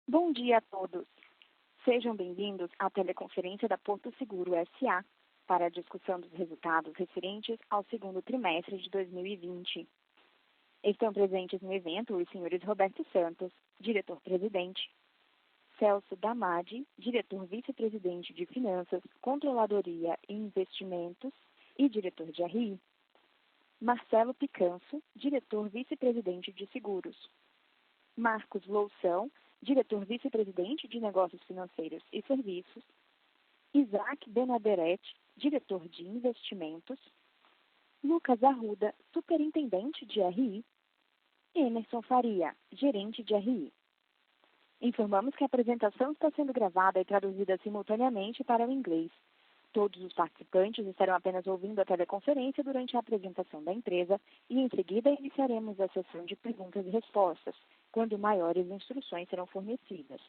Bom dia a todos. Sejam bem-vindos à teleconferência da Porto Seguro S.A. para a discussão dos resultados referentes ao segundo trimestre de 2020. Estão presentes no evento os senhores Roberto Santos, diretor-presidente, Celso Damadi, diretor vice-presidente de Finanças, Controladoria e Investimentos e diretor de RI, Marcelo Picanço, diretor vice-presidente de Seguros, Marcos Loução, diretor vice-presidente de Negócios Financeiros e Serviços, Isaac Benaderet, diretor de Investimentos, Lucas Arruda, superintendente de RI, e Emerson Faria, gerente de RI. Informamos que a apresentação está sendo gravada e traduzida simultaneamente para o inglês. Todos os participantes estarão apenas ouvindo a teleconferência durante a apresentação da empresa e, em seguida, iniciaremos a sessão de perguntas e respostas, quando maiores instruções serão fornecidas.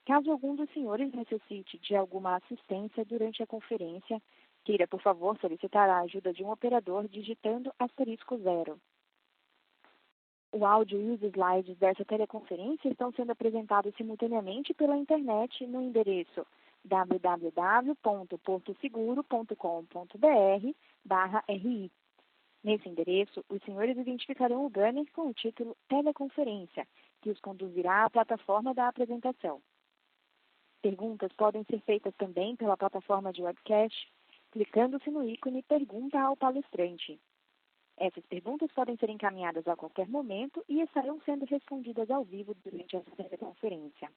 Caso algum dos senhores necessite de alguma assistência durante a conferência, queira, por favor, solicitar a ajuda de um operador digitando *0. O áudio e os slides dessa teleconferência estão sendo apresentados simultaneamente pela internet no endereço www.portoseguro.com.br/RI. Nesse endereço, os senhores identificarão o banner com o título Teleconferência, que os conduzirá à plataforma da apresentação. Perguntas podem ser feitas também pela plataforma de webcast, clicando-se no ícone Pergunta ao palestrante. Essas perguntas podem ser encaminhadas a qualquer momento e estarão sendo respondidas ao vivo durante essa teleconferência.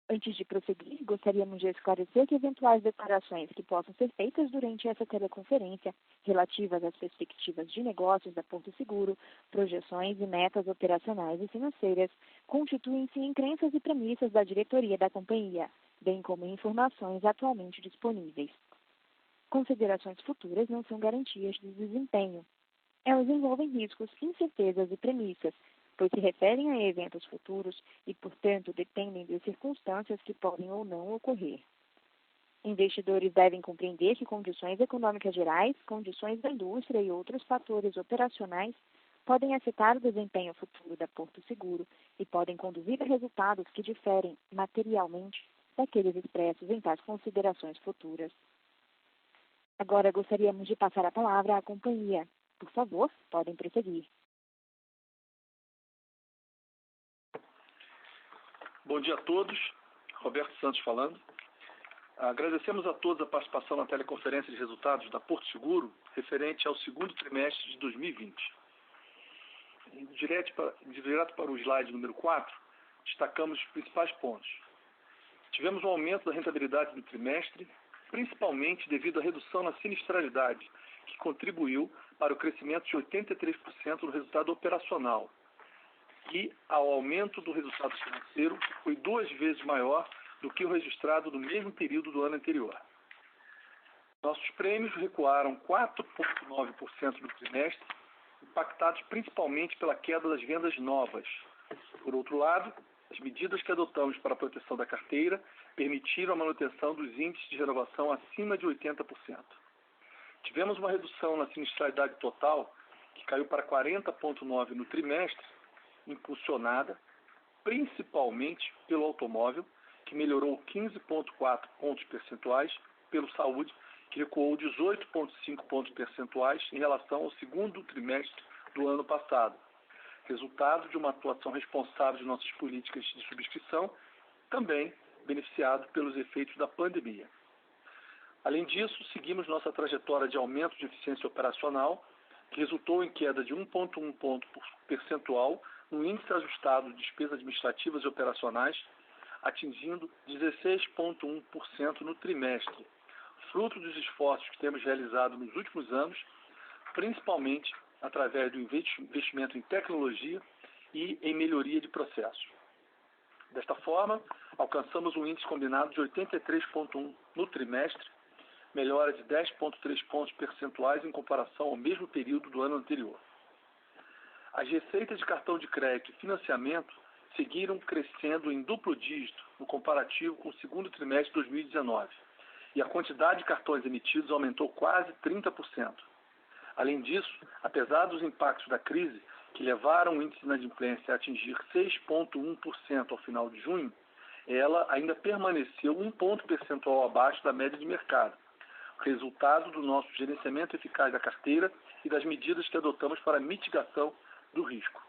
Antes de prosseguir, gostaríamos de esclarecer que eventuais declarações que possam ser feitas durante essa teleconferência, relativas às perspectivas de negócios da Porto Seguro, projeções e metas operacionais e financeiras, constituem-se em crenças e premissas da diretoria da companhia, bem como informações atualmente disponíveis. Considerações futuras não são garantias de desempenho. Elas envolvem riscos, incertezas e premissas, pois se referem a eventos futuros e, portanto, dependem de circunstâncias que podem ou não ocorrer. Investidores devem compreender que condições econômicas gerais, condições da indústria e outros fatores operacionais podem afetar o desempenho futuro da Porto Seguro e podem conduzir a resultados que diferem materialmente daqueles expressos em tais considerações futuras. Agora gostaríamos de passar a palavra à companhia. Por favor, podem prosseguir. Bom dia a todos. Roberto Santos falando. Agradecemos a todos a participação na teleconferência de resultados da Porto Seguro referente ao segundo trimestre de 2020. Direto para o slide número 4, destacamos os principais pontos. Tivemos um aumento da rentabilidade do trimestre, principalmente devido à redução na sinistralidade, que contribuiu para o crescimento de 83% do resultado operacional e ao aumento do resultado financeiro, que foi 2 vezes maior do que o registrado no mesmo período do ano anterior. Nossos prêmios recuaram 4,9% no trimestre, impactados principalmente pela queda das vendas novas. Por outro lado, as medidas que adotamos para a proteção da carteira permitiram a manutenção dos índices de renovação acima de 80%. Tivemos uma redução na sinistralidade total, que caiu para 40,9% no trimestre, impulsionada principalmente pelo automóvel, que melhorou 15,4 pontos percentuais, pelo saúde, que recuou 18,5 pontos percentuais em relação ao segundo trimestre do ano passado, resultado de uma atuação responsável de nossas políticas de subscrição, também beneficiado pelos efeitos da pandemia. Além disso, seguimos nossa trajetória de aumento de eficiência operacional, que resultou em queda de 1,1 ponto percentual no índice ajustado de despesas administrativas e operacionais, atingindo 16,1% no trimestre, fruto dos esforços que temos realizado nos últimos anos, principalmente através do investimento em tecnologia e em melhoria de processos. Desta forma, alcançamos um índice combinado de 83,1 no trimestre, melhora de 10,3 pontos percentuais em comparação ao mesmo período do ano anterior. As receitas de cartão de crédito e financiamento seguiram crescendo em duplo dígito no comparativo com o segundo trimestre de 2019, e a quantidade de cartões emitidos aumentou quase 30%. Além disso, apesar dos impactos da crise, que levaram o índice de inadimplência a atingir 6,1% ao final de junho, ela ainda permaneceu 1 ponto percentual abaixo da média de mercado, resultado do nosso gerenciamento eficaz da carteira e das medidas que adotamos para a mitigação do risco.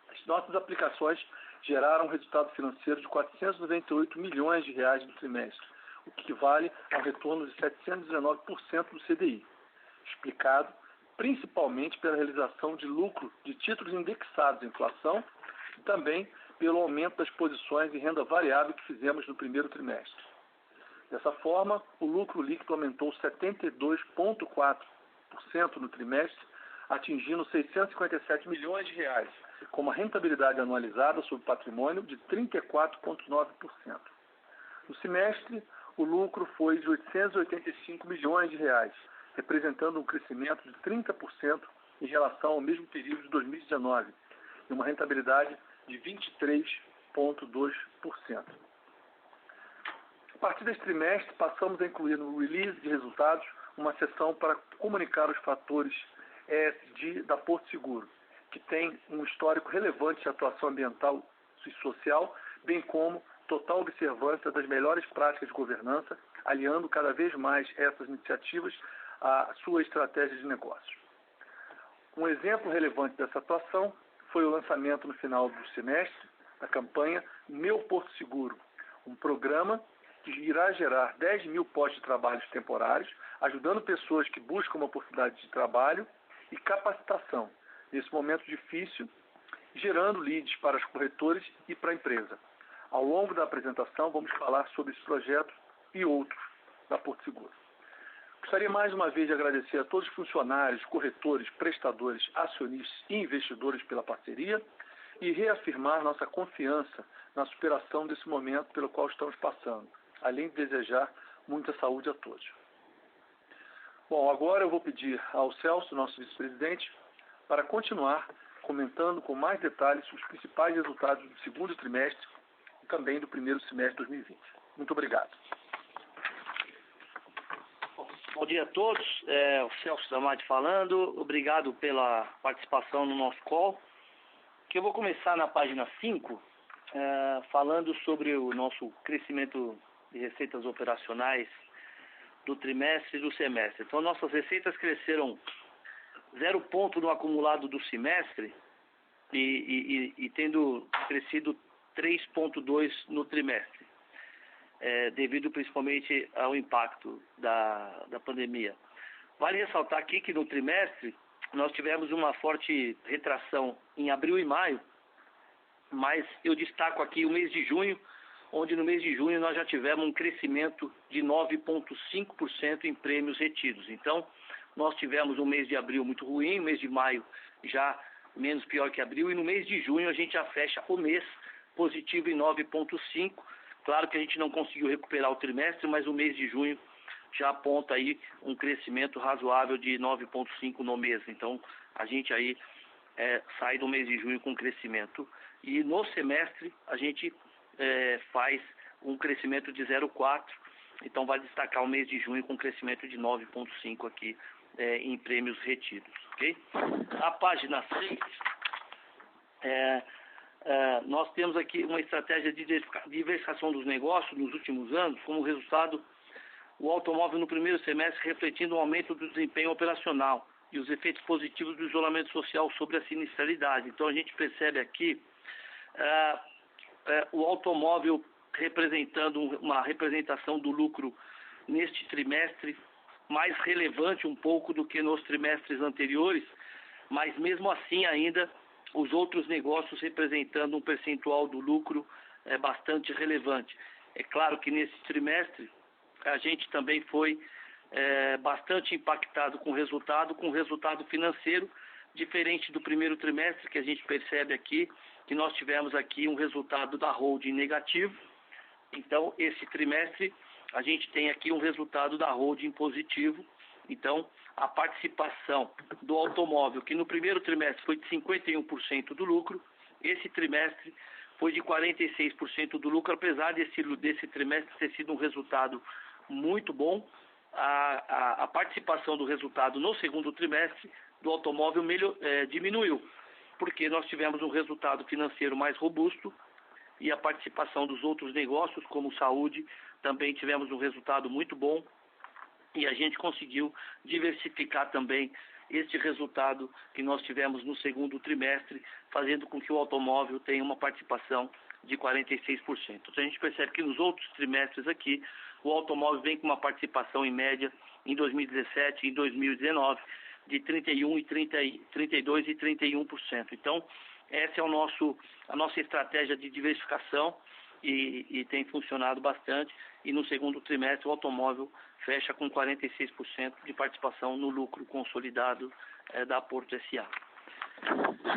As nossas aplicações geraram um resultado financeiro de R$ 498 milhões no trimestre, o que equivale a um retorno de 719% do CDI, explicado principalmente pela realização de lucro de títulos indexados à inflação e também pelo aumento das posições em renda variável que fizemos no primeiro trimestre. Dessa forma, o lucro líquido aumentou 72,4% no trimestre, atingindo R$ 657 milhões, com uma rentabilidade anualizada sobre patrimônio de 34,9%. No semestre, o lucro foi de R$ 885 milhões, representando um crescimento de 30% em relação ao mesmo período de 2019 e uma rentabilidade de 23,2%. A partir deste trimestre, passamos a incluir no release de resultados uma seção para comunicar os fatores ESG da Porto Seguro, que tem um histórico relevante de atuação ambiental e social, bem como total observância das melhores práticas de governança, aliando cada vez mais essas iniciativas à sua estratégia de negócio. Um exemplo relevante dessa atuação foi o lançamento no final do semestre da campanha Meu Porto Seguro, um programa que irá gerar 10 mil postos de trabalho temporários, ajudando pessoas que buscam uma oportunidade de trabalho e capacitação nesse momento difícil, gerando leads para os corretores e para a empresa. Ao longo da apresentação, vamos falar sobre esse projeto e outros da Porto Seguro. Gostaria mais uma vez de agradecer a todos os funcionários, corretores, prestadores, acionistas e investidores pela parceria e reafirmar nossa confiança na superação desse momento pelo qual estamos passando, além de desejar muita saúde a todos. Bom, agora eu vou pedir ao Celso, nosso vice-presidente, para continuar comentando com mais detalhes os principais resultados do segundo trimestre e também do primeiro semestre de 2020. Muito obrigado. Bom dia a todos, o Celso Damadi falando, obrigado pela participação no nosso call, que eu vou começar na página 5, falando sobre o nosso crescimento de receitas operacionais do trimestre e do semestre. Então, nossas receitas cresceram 0 ponto no acumulado do semestre e tendo crescido 3,2 no trimestre. Devido principalmente ao impacto da pandemia. Vale ressaltar aqui que no trimestre nós tivemos uma forte retração em abril e maio, mas eu destaco aqui o mês de junho, onde no mês de junho nós já tivemos um crescimento de 9,5% em prêmios retidos. Então, nós tivemos um mês de abril muito ruim, o mês de maio já menos pior que abril, e no mês de junho a gente já fecha o mês positivo em 9,5%. Claro que a gente não conseguiu recuperar o trimestre, mas o mês de junho já aponta aí um crescimento razoável de 9,5% no mês. Então, a gente aí sai do mês de junho com crescimento. E no semestre, a gente faz um crescimento de 0,4%. Então, vai destacar o mês de junho com crescimento de 9,5% aqui em prêmios retidos. Ok? A página 6... nós temos aqui uma estratégia de diversificação dos negócios nos últimos anos, como resultado o automóvel no primeiro semestre refletindo um aumento do desempenho operacional e os efeitos positivos do isolamento social sobre a sinistralidade. Então a gente percebe aqui o automóvel representando uma representação do lucro neste trimestre mais relevante um pouco do que nos trimestres anteriores, mas mesmo assim ainda os outros negócios representando um percentual do lucro bastante relevante. É claro que nesse trimestre a gente também foi bastante impactado com o resultado financeiro, diferente do primeiro trimestre, que a gente percebe aqui, que nós tivemos aqui um resultado da holding negativo. Então, esse trimestre a gente tem aqui um resultado da holding positivo. Então, a participação do automóvel, que no primeiro trimestre foi de 51% do lucro, esse trimestre foi de 46% do lucro, apesar desse trimestre ter sido um resultado muito bom. A participação do resultado no segundo trimestre do automóvel diminuiu. porque nós tivemos um resultado financeiro mais robusto e a participação dos outros negócios, como saúde, também tivemos um resultado muito bom e a gente conseguiu diversificar também este resultado que nós tivemos no segundo trimestre, fazendo com que o automóvel tenha uma participação de 46%. Então a gente percebe que nos outros trimestres aqui, o automóvel vem com uma participação em média em 2017 e 2019 de 31%, 32% e 31%. Então, essa é a nossa estratégia de diversificação e tem funcionado bastante. E no segundo trimestre, o automóvel fecha com 46% de participação no lucro consolidado da Porto S.A.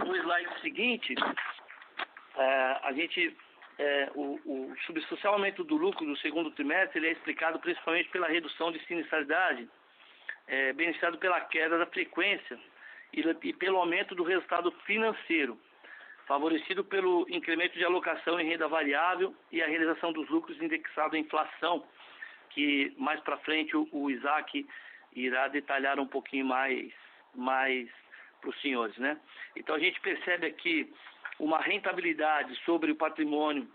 No slide seguinte, o substancial aumento do lucro do segundo trimestre ele é explicado principalmente pela redução de sinistralidade, beneficiado pela queda da frequência e pelo aumento do resultado financeiro, favorecido pelo incremento de alocação em renda variável e a realização dos lucros indexado à inflação, que mais para frente o Isaac irá detalhar um pouquinho mais para os senhores, né? Então a gente percebe aqui uma rentabilidade sobre o patrimônio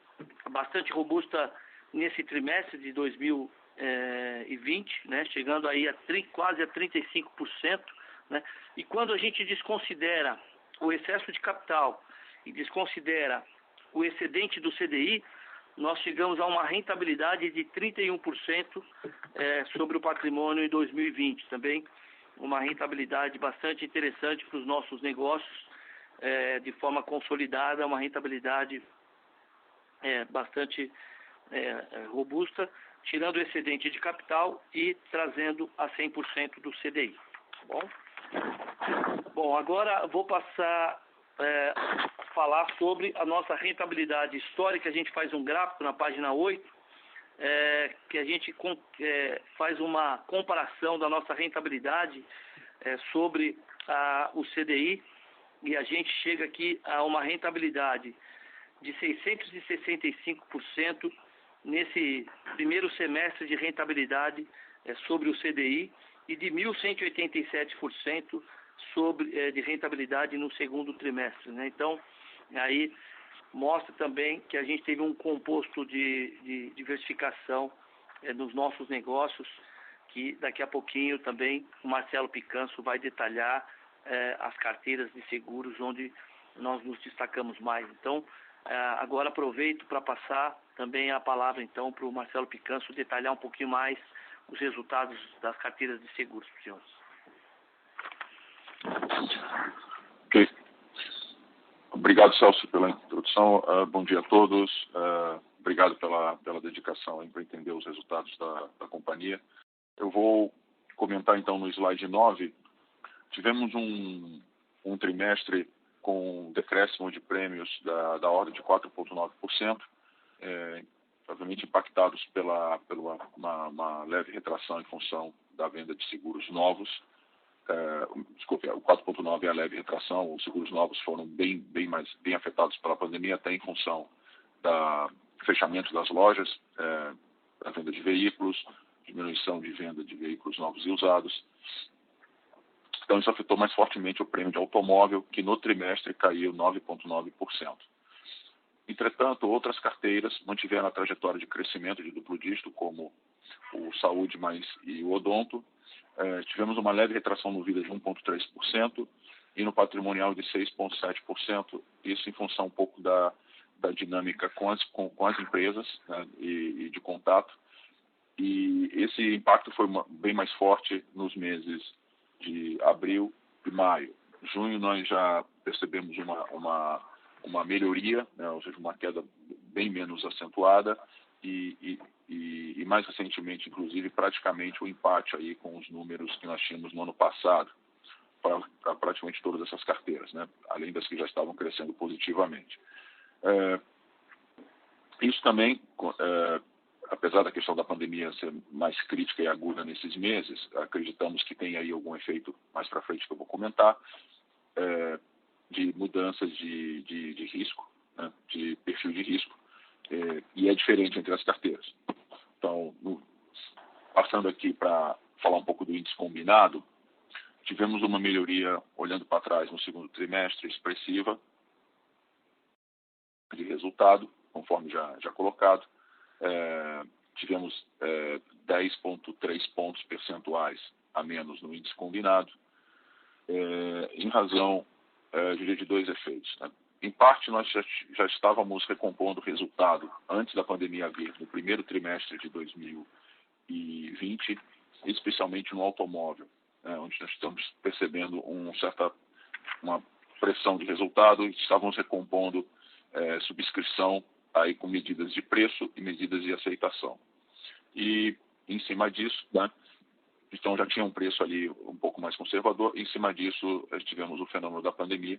bastante robusta nesse trimestre de 2020, né? Chegando aí quase a 35%, né? E quando a gente desconsidera o excesso de capital e desconsidera o excedente do CDI, nós chegamos a uma rentabilidade de 31% sobre o patrimônio em 2020. Também uma rentabilidade bastante interessante para os nossos negócios, de forma consolidada, uma rentabilidade bastante robusta, tirando o excedente de capital e trazendo a 100% do CDI. Bom, agora vou passar a falar sobre a nossa rentabilidade histórica. A gente faz um gráfico na página 8, que a gente faz uma comparação da nossa rentabilidade sobre o CDI, e a gente chega aqui a uma rentabilidade de 665% nesse primeiro semestre de rentabilidade sobre o CDI e de 1.187% de rentabilidade no segundo trimestre, né? Então, aí mostra também que a gente teve um composto de diversificação nos nossos negócios, que daqui a pouquinho também o Marcelo Picanço vai detalhar as carteiras de seguros onde nós nos destacamos mais. Então, agora aproveito para passar também a palavra então para o Marcelo Picanço detalhar um pouquinho mais os resultados das carteiras de seguros, senhores. Ok. Obrigado, Celso, pela introdução. Bom dia a todos. Obrigado pela dedicação para entender os resultados da companhia. Eu vou comentar então no slide 9. Tivemos um trimestre com decréscimo de prêmios da ordem de 4,9%, obviamente impactados pela uma leve retração em função da venda de seguros novos. Desculpe, o 4,9% é a leve retração. Os seguros novos foram bem afetados pela pandemia, até em função do fechamento das lojas, da venda de veículos, diminuição de venda de veículos novos e usados. Então, isso afetou mais fortemente o prêmio de automóvel, que no trimestre caiu 9,9%. Entretanto, outras carteiras mantiveram a trajetória de crescimento de duplo dígito, como o Saúde e o Odonto. Tivemos uma leve retração no Vida de 1,3% e no patrimonial de 6,7%, isso em função um pouco da dinâmica com as empresas, né, e de contato. E esse impacto foi bem mais forte nos meses de abril e maio. Junho nós já percebemos uma melhoria, né, ou seja, uma queda bem menos acentuada e mais recentemente, inclusive, praticamente o empate aí com os números que nós tínhamos no ano passado para praticamente todas essas carteiras, né, além das que já estavam crescendo positivamente. Isso também, apesar da questão da pandemia ser mais crítica e aguda nesses meses, acreditamos que tem aí algum efeito mais para frente que eu vou comentar, de mudanças de risco, né, de perfil de risco, e é diferente entre as carteiras. Então, passando aqui para falar um pouco do índice combinado, tivemos uma melhoria olhando para trás no segundo trimestre, expressiva de resultado, conforme já colocado. Tivemos 10,3 pontos percentuais a menos no índice combinado, em razão, diria, de dois efeitos, né? Em parte, nós já estávamos recompondo o resultado antes da pandemia vir, no primeiro trimestre de 2020, especialmente no automóvel, onde nós estamos percebendo uma pressão de resultado, e estávamos recompondo subscrição aí com medidas de preço e medidas de aceitação. E, em cima disso, né, então já tinha um preço ali um pouco mais conservador, e em cima disso tivemos o fenômeno da pandemia.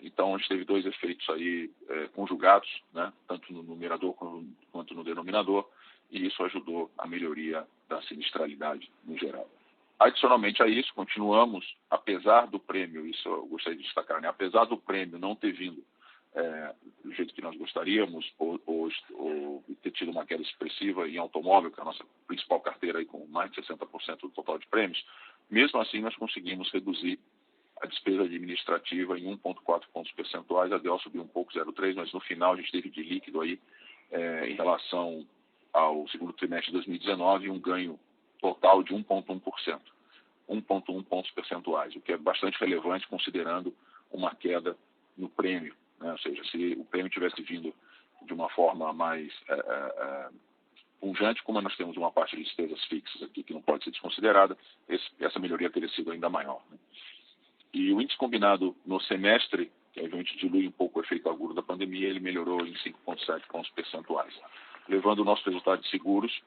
Então, a gente teve dois efeitos aí conjugados, né, tanto no numerador quanto no denominador, e isso ajudou a melhoria da sinistralidade no geral. Adicionalmente a isso, continuamos, apesar do prêmio, isso eu gostaria de destacar, né, apesar do prêmio não ter vindo do jeito que nós gostaríamos, ou ter tido uma queda expressiva em automóvel, que é a nossa principal carteira aí, com mais de 60% do total de prêmios, mesmo assim nós conseguimos reduzir a despesa administrativa em 1,4 pontos percentuais. A DEL subiu um pouco, 0,3, mas no final a gente teve de líquido aí, em relação ao segundo trimestre de 2019, um ganho total de 1,1%, 1,1 pontos percentuais, o que é bastante relevante considerando uma queda no prêmio, né? Ou seja, se o prêmio tivesse vindo de uma forma mais pungente, como nós temos uma parte de despesas fixas aqui que não pode ser desconsiderada, essa melhoria teria sido ainda maior, né? E o índice combinado no semestre, que a gente dilui um pouco o efeito agudo da pandemia, ele melhorou em 5,7 pontos percentuais, levando o nosso resultado de seguros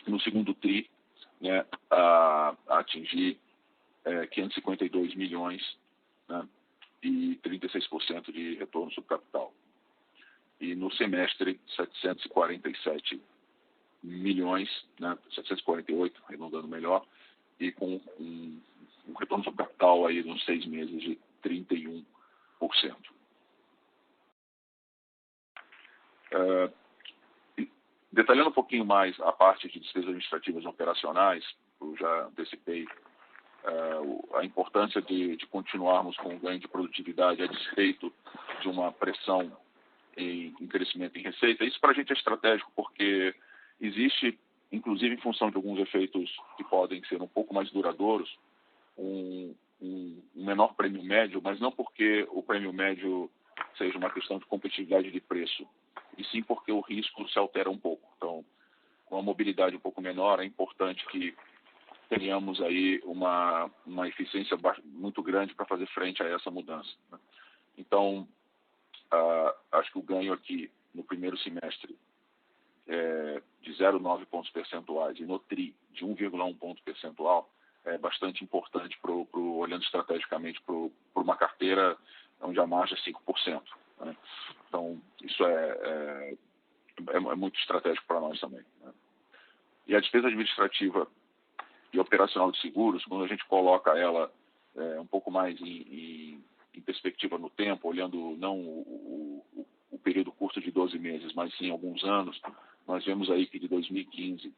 no segundo TRI, né, a atingir 552 milhões, né, e 36% de retorno sobre capital. E no semestre, 747 milhões, né, 748, arredondando melhor, e com um retorno sobre capital aí nos 6 meses de 31%. Detalhando um pouquinho mais a parte de despesas administrativas e operacionais, eu já antecipei a importância de continuarmos com o ganho de produtividade a despeito de uma pressão em crescimento em receita. Isso para a gente é estratégico porque existe, inclusive em função de alguns efeitos que podem ser um pouco mais duradouros, um menor prêmio médio, mas não porque o prêmio médio seja uma questão de competitividade de preço, e sim porque o risco se altera um pouco. Então, com a mobilidade um pouco menor, é importante que tenhamos aí uma eficiência muito grande para fazer frente a essa mudança, né? Então, acho que o ganho aqui no primeiro semestre de 0,9 pontos percentuais e no TRI de 1,1 ponto percentual é bastante importante olhando estrategicamente para uma carteira onde a margem é 5%. Né? Então, isso é muito estratégico para nós também, né? E a despesa administrativa e operacional de seguros, quando a gente coloca ela um pouco mais em perspectiva no tempo, olhando não o período curto de 12 meses, mas sim alguns anos, nós vemos aí que de 2015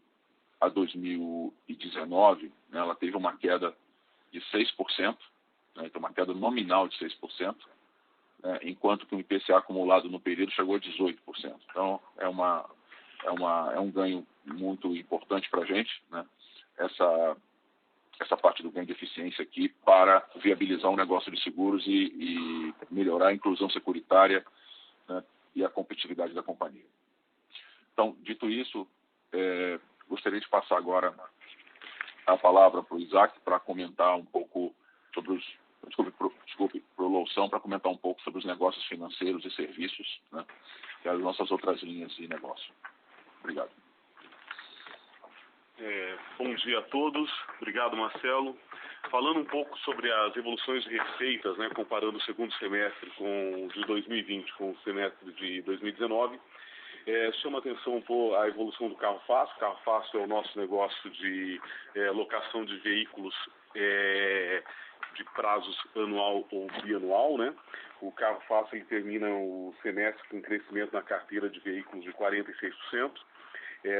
a 2019, né, ela teve uma queda de 6%, né, então uma queda nominal de 6%, né, enquanto que o IPCA acumulado no período chegou a 18%. Então, é um ganho muito importante para a gente, né, essa parte do ganho de eficiência aqui para viabilizar um negócio de seguros e melhorar a inclusão securitária, né, e a competitividade da companhia. Então, dito isso, gostaria de passar agora a palavra para o Isaac para comentar um pouco sobre para o Loução, para comentar um pouco sobre os negócios financeiros e serviços, né, que as nossas outras linhas de negócio. Obrigado. Bom dia a todos. Obrigado, Marcelo. Falando um pouco sobre as evoluções de receitas, né, comparando o segundo semestre de 2020 com o semestre de 2019, chama atenção a evolução do carro fácil. O carro fácil é o nosso negócio de locação de veículos de prazos anual ou bianual, né? O carro fácil ele termina o semestre com crescimento na carteira de veículos de 46%.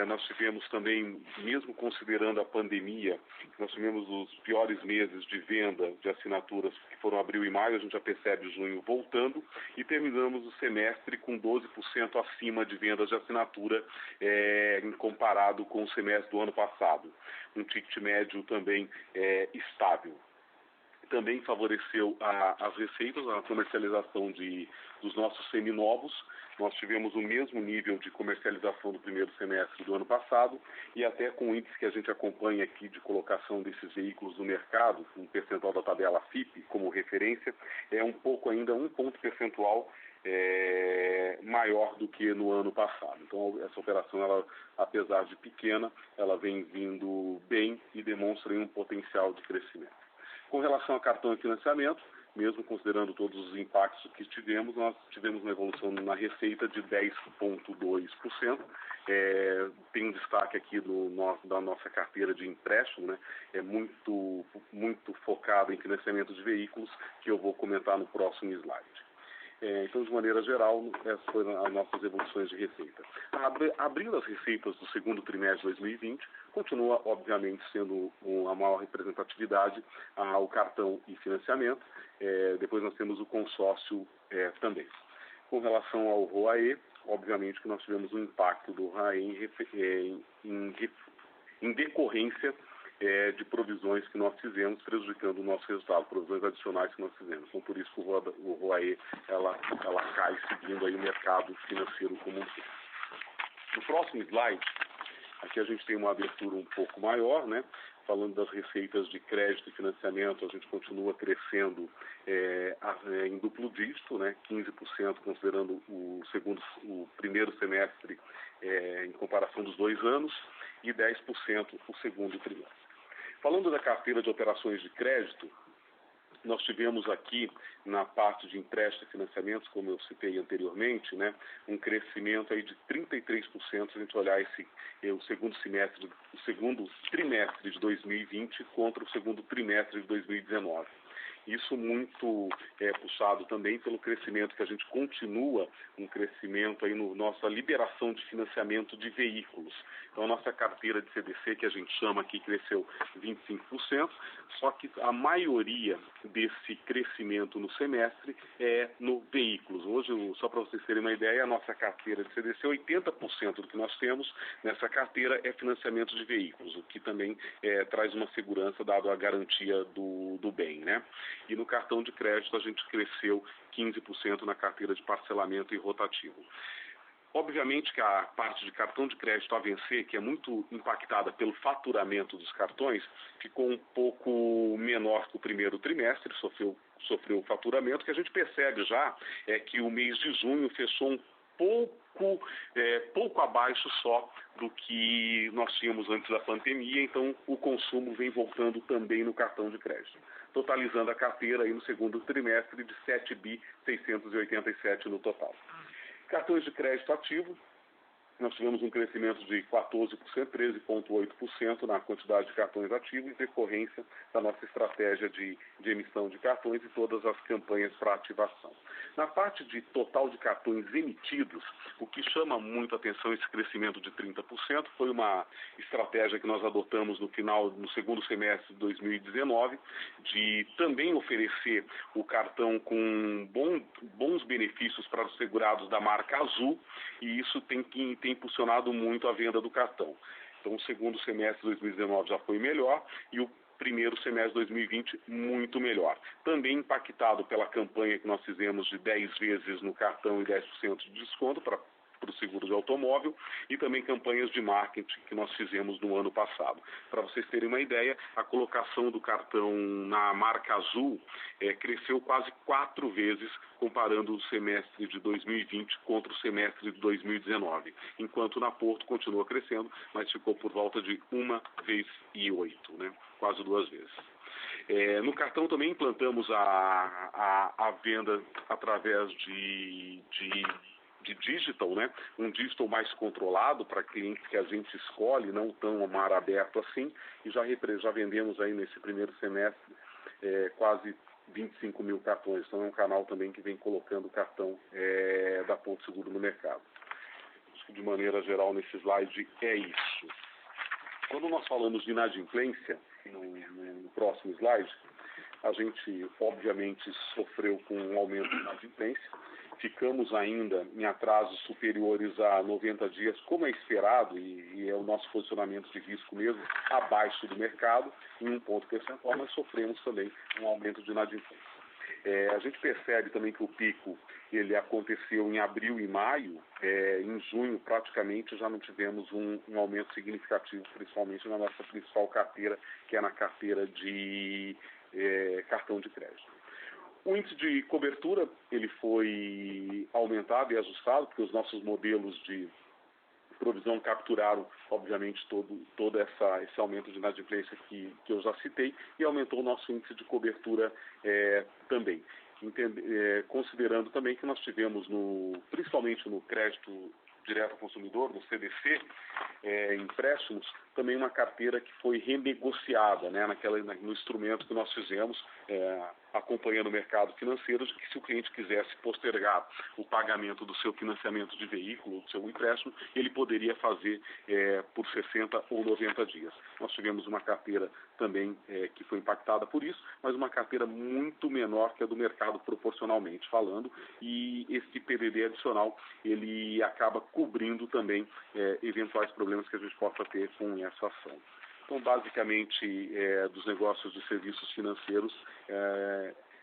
Nós tivemos também, mesmo considerando a pandemia, nós tivemos os piores meses de venda de assinaturas, que foram abril e maio, a gente já percebe junho voltando, e terminamos o semestre com 12% acima de vendas de assinatura comparado com o semestre do ano passado. Um ticket médio também estável. Também favoreceu as receitas, a comercialização dos nossos seminovos. Nós tivemos o mesmo nível de comercialização do primeiro semestre do ano passado e até com o índice que a gente acompanha aqui de colocação desses veículos no mercado, um percentual da tabela FIPE como referência, é um ponto percentual maior do que no ano passado. Então, essa operação, ela, apesar de pequena, ela vem vindo bem e demonstra um potencial de crescimento. Com relação a cartão e financiamento, mesmo considerando todos os impactos que tivemos, nós tivemos uma evolução na receita de 10,2%. Tem um destaque aqui da nossa carteira de empréstimo, né? É muito focado em financiamento de veículos, que eu vou comentar no próximo slide. Então, de maneira geral, essas foram as nossas evoluções de receita. Abrindo as receitas do segundo trimestre de 2020, continua, obviamente, sendo a maior representatividade o cartão e financiamento. Depois nós temos o consórcio também. Com relação ao ROAE, obviamente que nós tivemos um impacto do ROAE em decorrência de provisões que nós fizemos, prejudicando o nosso resultado, provisões adicionais que nós fizemos. Então, por isso que o ROAE ela cai seguindo aí o mercado financeiro como um todo. No próximo slide, aqui a gente tem uma abertura um pouco maior, né? Falando das receitas de crédito e financiamento, a gente continua crescendo em duplo dígito, né? 15% considerando o primeiro semestre em comparação dos 2 anos e 10% o segundo trimestre. Falando da carteira de operações de crédito, nós tivemos aqui na parte de empréstimo e financiamentos, como eu citei anteriormente, né, um crescimento aí de 33%, se a gente olhar o segundo trimestre de 2020 contra o segundo trimestre de 2019. Isso muito puxado também pelo crescimento que a gente continua, um crescimento aí na nossa liberação de financiamento de veículos. Então, a nossa carteira de CDC, que a gente chama aqui, cresceu 25%, só que a maioria desse crescimento no semestre é no veículos. Hoje, só para vocês terem uma ideia, a nossa carteira de CDC, 80% do que nós temos nessa carteira é financiamento de veículos, o que também traz uma segurança dado a garantia do bem, né? E no cartão de crédito a gente cresceu 15% na carteira de parcelamento e rotativo. Obviamente que a parte de cartão de crédito a vencer, que é muito impactada pelo faturamento dos cartões, ficou um pouco menor que o primeiro trimestre, sofreu faturamento, que a gente percebe já que o mês de junho fechou um pouco abaixo só do que nós tínhamos antes da pandemia, então o consumo vem voltando também no cartão de crédito, totalizando a carteira aí no segundo trimestre de 7.687 no total. Cartões de crédito ativo, nós tivemos um crescimento de 14%, 13,8% na quantidade de cartões ativos, em decorrência da nossa estratégia de emissão de cartões e todas as campanhas para ativação. Na parte de total de cartões emitidos, o que chama muito a atenção esse crescimento de 30% foi uma estratégia que nós adotamos no segundo semestre de 2019, de também oferecer o cartão com bons benefícios para os segurados da marca Azul, e isso tem impulsionado muito a venda do cartão. Então, o segundo semestre de 2019 já foi melhor e o primeiro semestre de 2020 muito melhor. Também impactado pela campanha que nós fizemos de 10 vezes no cartão e 10% de desconto para o seguro de automóvel e também campanhas de marketing que nós fizemos no ano passado. Para vocês terem uma ideia, a colocação do cartão na marca Azul cresceu quase 4 vezes comparando o semestre de 2020 contra o semestre de 2019, enquanto na Porto continua crescendo, mas ficou por volta de 1,8, né? Quase 2 vezes. No cartão também implantamos a venda através de digital, né? Um digital mais controlado para clientes que a gente escolhe, não tão mar aberto assim, e já vendemos aí nesse primeiro semestre quase 25 mil cartões. Então é um canal também que vem colocando o cartão da Porto Seguro no mercado. de maneira geral, nesse slide é isso. Quando nós falamos de inadimplência, no próximo slide, a gente, obviamente, sofreu com um aumento de inadimplência. Ficamos ainda em atrasos superiores a 90 dias, como é esperado, e é o nosso posicionamento de risco mesmo, abaixo do mercado, em 1 ponto percentual, mas sofremos também um aumento de inadimplência. A gente percebe também que o pico ele aconteceu em abril e maio. Em junho, praticamente, já não tivemos um aumento significativo, principalmente na nossa principal carteira, que é na carteira de cartão de crédito. O índice de cobertura ele foi aumentado e ajustado, porque os nossos modelos de provisão capturaram, obviamente, todo esse aumento de inadimplência que eu já citei, e aumentou o nosso índice de cobertura também. Considerando também que nós tivemos, principalmente no crédito direto ao consumidor, no CDC, empréstimos, também uma carteira que foi renegociada, né, no instrumento que nós fizemos, acompanhando o mercado financeiro, de que se o cliente quisesse postergar o pagamento do seu financiamento de veículo, do seu empréstimo, ele poderia fazer por 60 ou 90 dias. Nós tivemos uma carteira também que foi impactada por isso, mas uma carteira muito menor que a do mercado proporcionalmente falando, e esse PDD adicional ele acaba cobrindo também eventuais problemas que a gente possa ter com essa ação. Então, basicamente, dos negócios de serviços financeiros,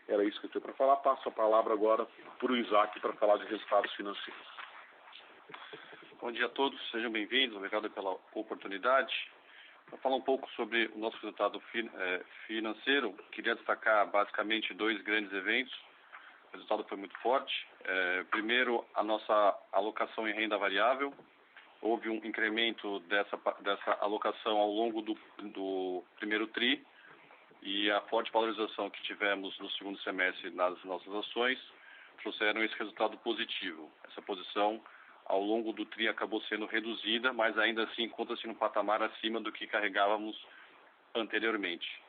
era isso que eu tinha para falar. Passo a palavra agora para o Isaac para falar de resultados financeiros. Bom dia a todos, sejam bem-vindos, obrigado pela oportunidade. Para falar um pouco sobre o nosso resultado financeiro, queria destacar basicamente 2 grandes eventos. O resultado foi muito forte. Primeiro, a nossa alocação em renda variável. Houve um incremento dessa alocação ao longo do primeiro TRI, e a forte valorização que tivemos no segundo semestre nas nossas ações trouxeram esse resultado positivo. Essa posição ao longo do TRI acabou sendo reduzida, mas ainda assim encontra-se num patamar acima do que carregávamos anteriormente.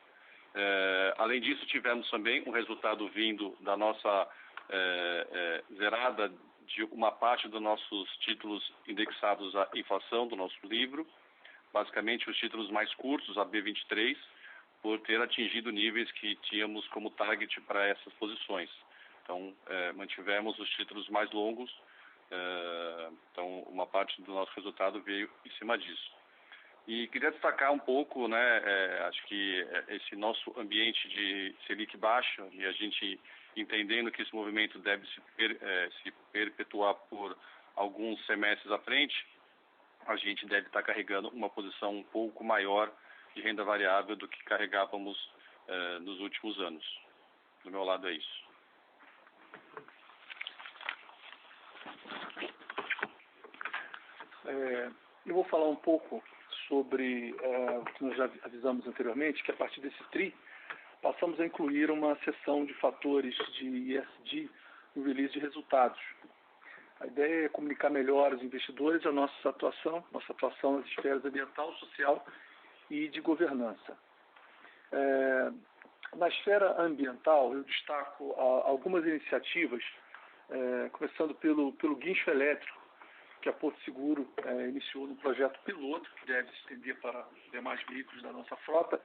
Além disso, tivemos também um resultado vindo da nossa zerada de uma parte dos nossos títulos indexados à inflação do nosso livro, basicamente os títulos mais curtos, a B23, por ter atingido níveis que tínhamos como target para essas posições. Então, mantivemos os títulos mais longos, então uma parte do nosso resultado veio em cima disso. E queria destacar um pouco, acho que esse nosso ambiente de Selic baixa, e a gente entendendo que esse movimento deve se perpetuar por alguns semestres à frente, a gente deve estar carregando uma posição um pouco maior de renda variável do que carregávamos nos últimos anos. Do meu lado é isso. Eu vou falar um pouco sobre o que nós já avisamos anteriormente, que a partir desse TRI, passamos a incluir uma seção de fatores de ESG no release de resultados. A ideia é comunicar melhor aos investidores a nossa atuação nas esferas ambiental, social e de governança. Na esfera ambiental, eu destaco algumas iniciativas, começando pelo guincho elétrico, que a Porto Seguro iniciou no projeto piloto, que deve se estender para os demais veículos da nossa frota,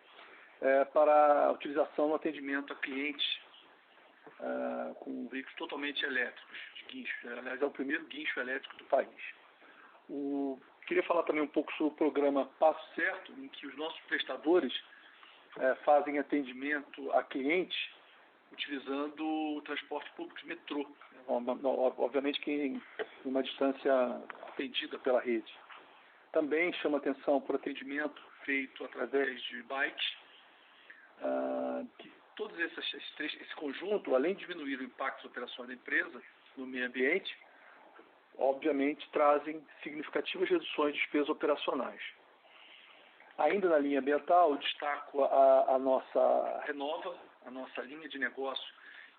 para a utilização no atendimento a clientes com veículos totalmente elétricos, de guincho. Aliás, é o primeiro guincho elétrico do país. Queria falar também um pouco sobre o programa Passo Certo, em que os nossos prestadores fazem atendimento a clientes utilizando o transporte público de metrô, obviamente que em uma distância atendida pela rede. Também chama atenção por atendimento feito através de bikes, que todos esse conjunto, além de diminuir o impacto das operações da empresa no meio ambiente, obviamente trazem significativas reduções de despesas operacionais. Ainda na linha ambiental, destaco a nossa Renova, a nossa linha de negócio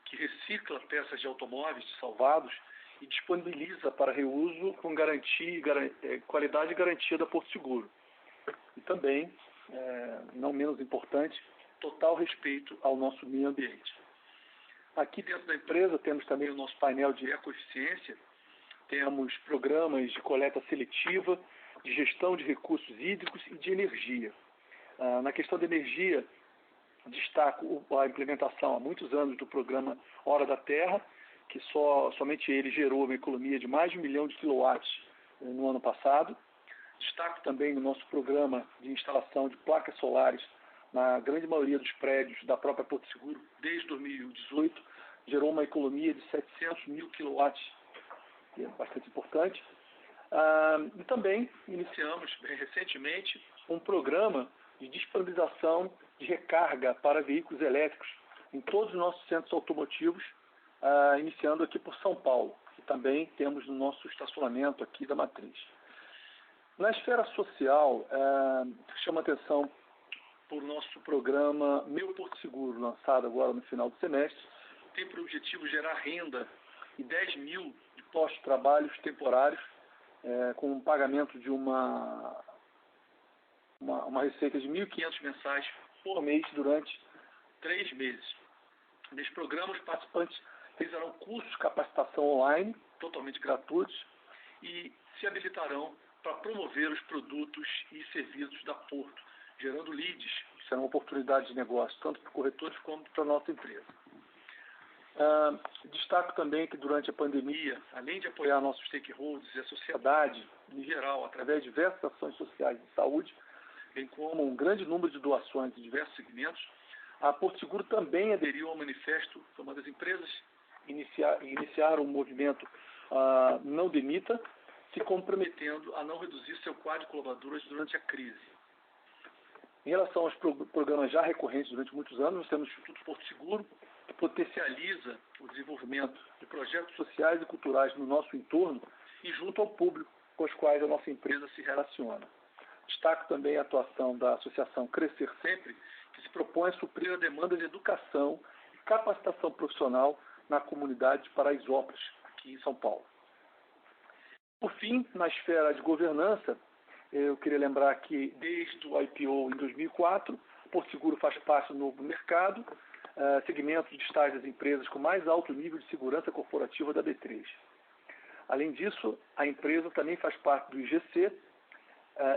que recicla peças de automóveis salvados e disponibiliza para reuso com qualidade e garantia da Porto Seguro. E também, não menos importante, total respeito ao nosso meio ambiente. Aqui dentro da empresa temos também o nosso painel de ecoeficiência. temos programas de coleta seletiva, de gestão de recursos hídricos e de energia. Na questão da energia, destaco a implementação há muitos anos do programa Hora da Terra, que somente ele gerou uma economia de mais de 1 milhão de quilowatts no ano passado. Destaco também o nosso programa de instalação de placas solares na grande maioria dos prédios da própria Porto Seguro, desde 2018, gerou uma economia de 700 mil quilowatts, que é bastante importante. E também iniciamos, recentemente, um programa de disponibilização de recarga para veículos elétricos em todos os nossos centros automotivos, iniciando aqui por São Paulo, e também temos no nosso estacionamento aqui da Matriz. Na esfera social, chama atenção por nosso programa Meu Porto Seguro, lançado agora no final do semestre, tem por objetivo gerar renda e 10 mil de postos de trabalho temporários, com um pagamento de uma receita de 1.500 mensais por mês durante 3 meses. Nesse programa, os participantes realizarão cursos de capacitação online, totalmente gratuitos, e se habilitarão para promover os produtos e serviços da Porto, gerando leads, que serão oportunidades de negócio, tanto para corretores como para a nossa empresa. Destaco também que durante a pandemia, além de apoiar nossos stakeholders e a sociedade em geral, através de diversas ações sociais de saúde, bem como um grande número de doações em diversos segmentos, a Porto Seguro também aderiu ao manifesto, foi uma das empresas iniciaram um movimento Não Demita, se comprometendo a não reduzir seu quadro de colaboradores durante a crise. Em relação aos programas já recorrentes durante muitos anos, nós temos o Instituto Porto Seguro, que potencializa o desenvolvimento de projetos sociais e culturais no nosso entorno e junto ao público com os quais a nossa empresa se relaciona. Destaco também a atuação da Associação Crescer Sempre, que se propõe a suprir a demanda de educação e capacitação profissional na comunidade de Paraisópolis, aqui em São Paulo. Por fim, na esfera de governança, eu queria lembrar que desde o IPO em 2004, Porto Seguro faz parte do novo mercado, segmento de estágio das empresas com mais alto nível de segurança corporativa da B3. Além disso, a empresa também faz parte do IGC,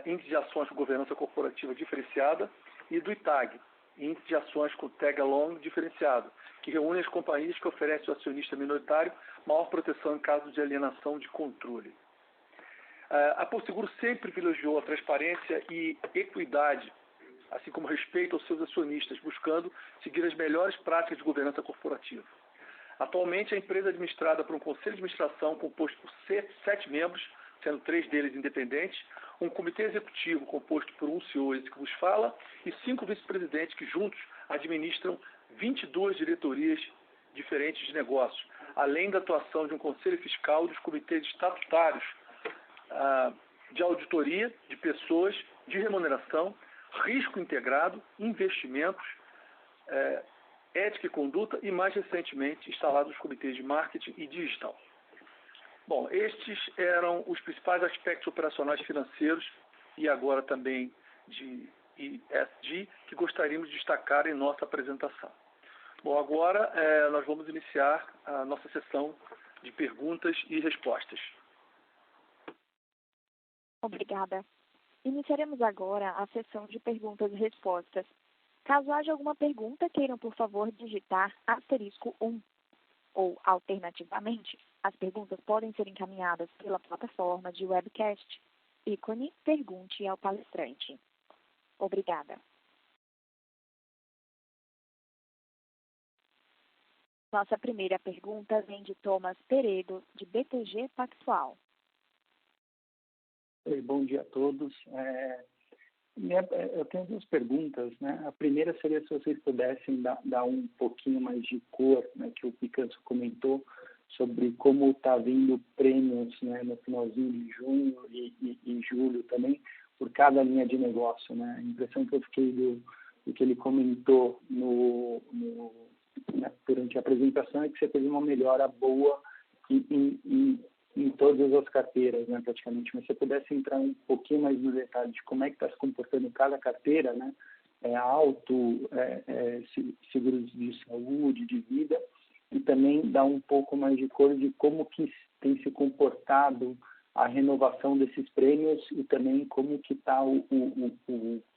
Índice de Ações com Governança Corporativa Diferenciada, e do ITAG, Índice de Ações com Tag Along Diferenciado, que reúne as companhias que oferecem ao acionista minoritário maior proteção em caso de alienação de controle. A Porto Seguro sempre privilegiou a transparência e equidade, assim como respeito aos seus acionistas, buscando seguir as melhores práticas de governança corporativa. Atualmente, a empresa é administrada por um conselho de administração composto por 7 membros, sendo 3 deles independentes, um comitê executivo composto por um CEO, esse que vos fala, e 5 vice-presidentes que juntos administram 22 diretorias diferentes de negócios, além da atuação de um conselho fiscal e dos comitês estatutários de auditoria de pessoas, de remuneração, risco integrado, investimentos, ética e conduta e, mais recentemente, instalados os comitês de marketing e digital. Bom, estes eram os principais aspectos operacionais financeiros e agora também de ESG que gostaríamos de destacar em nossa apresentação. Bom, agora nós vamos iniciar a nossa sessão de perguntas e respostas. Obrigada. Iniciaremos agora a sessão de perguntas e respostas. Caso haja alguma pergunta, queiram, por favor, digitar *1. Ou, alternativamente, as perguntas podem ser encaminhadas pela plataforma de webcast. Ícone Pergunte ao palestrante. Obrigada. Nossa primeira pergunta vem de Thomas Peredo, de BTG Pactual. Bom dia a todos. Eu tenho 2 perguntas, né? A primeira seria se vocês pudessem dar um pouquinho mais de cor, né, que o Picanso comentou, sobre como está vindo prêmios, né, no finalzinho de junho e julho também, por cada linha de negócio, né? A impressão que eu fiquei do que ele comentou durante a apresentação é que você teve uma melhora boa em todas as carteiras, né, praticamente. Mas se você pudesse entrar um pouquinho mais no detalhe de como é que está se comportando cada carteira, né, auto, seguros de saúde, de vida, e também dar um pouco mais de cor de como que tem se comportado a renovação desses prêmios e também como que está o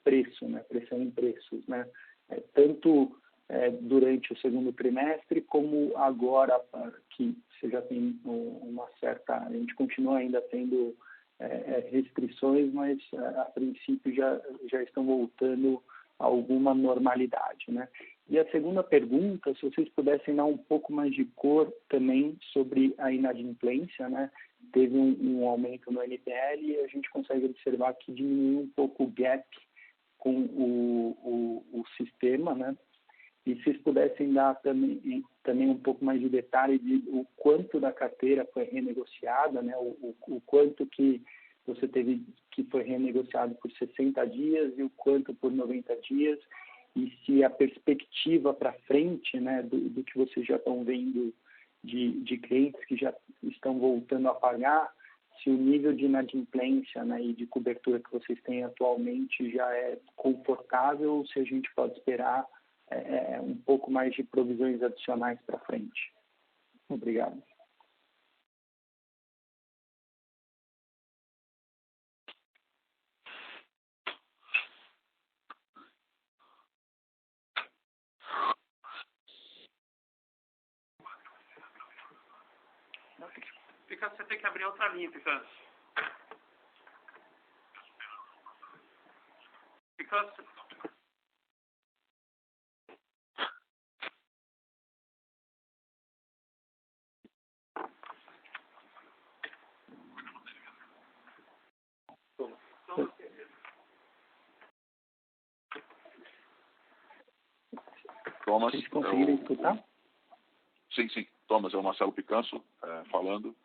preço, né? Pressão em preços, né? Tanto durante o segundo trimestre como agora, que você já tem uma certa... A gente continua ainda tendo restrições, mas a princípio já estão voltando a alguma normalidade, né? E a segunda pergunta, se vocês pudessem dar um pouco mais de cor também sobre a inadimplência, né? Teve um aumento no NPL e a gente consegue observar que diminuiu um pouco o gap com o sistema, né? E se vocês pudessem dar também um pouco mais de detalhe de o quanto da carteira foi renegociada, né? O quanto que você teve que foi renegociado por 60 dias e o quanto por 90 dias, e se a perspectiva para frente, né, do que vocês já estão vendo de clientes que já estão voltando a pagar, se o nível de inadimplência, né, e de cobertura que vocês têm atualmente já é confortável ou se a gente pode esperar um pouco mais de provisões adicionais para frente. Obrigado. Você tem que abrir outra linha, Picanço. Thomas, vocês conseguiram escutar? Sim. Thomas, é o Marcelo Picanço falando.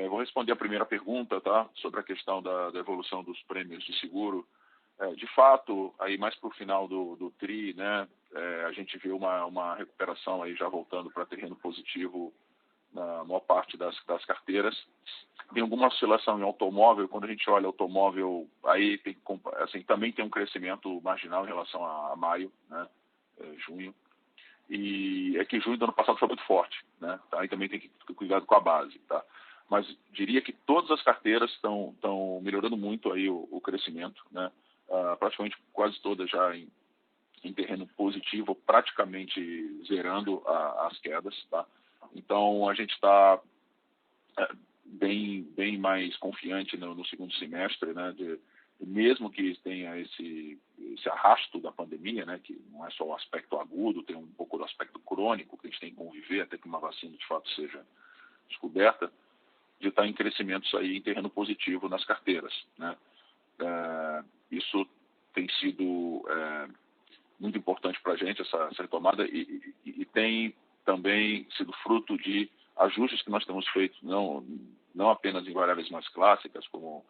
Vou responder a primeira pergunta, tá? Sobre a questão da evolução dos prêmios de seguro. De fato, aí mais para o final do TRI, né, a gente viu uma recuperação aí já voltando para terreno positivo na maior parte das carteiras. Tem alguma oscilação em automóvel. Quando a gente olha automóvel, aí tem, assim, também tem um crescimento marginal em relação a maio, né, junho. E é que junho do ano passado foi muito forte, né? Aí também tem que ter cuidado com a base, tá? Mas diria que todas as carteiras estão melhorando muito aí o crescimento, né? Praticamente quase todas já em terreno positivo, praticamente zerando as quedas, tá? Então a gente está bem mais confiante no segundo semestre, né? Mesmo que tenha esse arrasto da pandemia, né, que não é só o aspecto agudo, tem um pouco do aspecto crônico que a gente tem que conviver até que uma vacina de fato seja descoberta, de estar em crescimentos aí em terreno positivo nas carteiras, né? Isso tem sido muito importante para a gente, essa retomada, e tem também sido fruto de ajustes que nós temos feito, não apenas em variáveis mais clássicas, como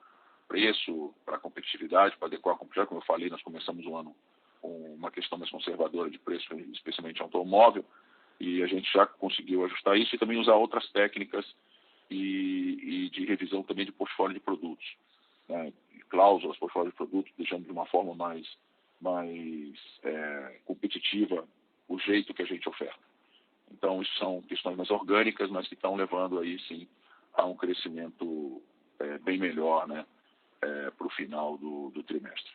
preço para competitividade, para adequar a competitividade. Como eu falei, nós começamos o ano com uma questão mais conservadora de preço, especialmente automóvel, e a gente já conseguiu ajustar isso e também usar outras técnicas e de revisão também de portfólio de produtos, né? Cláusulas, portfólio de produtos, deixando de uma forma mais competitiva o jeito que a gente oferta. Então, isso são questões mais orgânicas, mas que estão levando aí, sim, a um crescimento bem melhor, né, para o final do trimestre.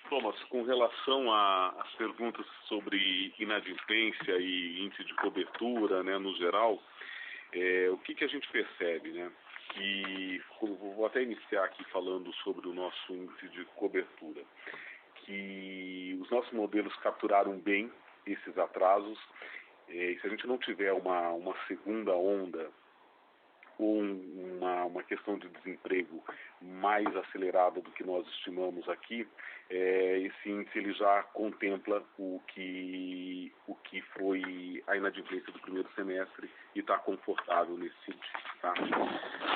Thomas, com relação às perguntas sobre inadimplência e índice de cobertura, né, no geral, o que a gente percebe, né? Que, vou até iniciar aqui falando sobre o nosso índice de cobertura, que os nossos modelos capturaram bem esses atrasos, e se a gente não tiver uma segunda onda ou uma questão de desemprego mais acelerada do que nós estimamos aqui, esse índice ele já contempla o que foi a inadimplência do primeiro semestre e está confortável nesse sentido. Tá?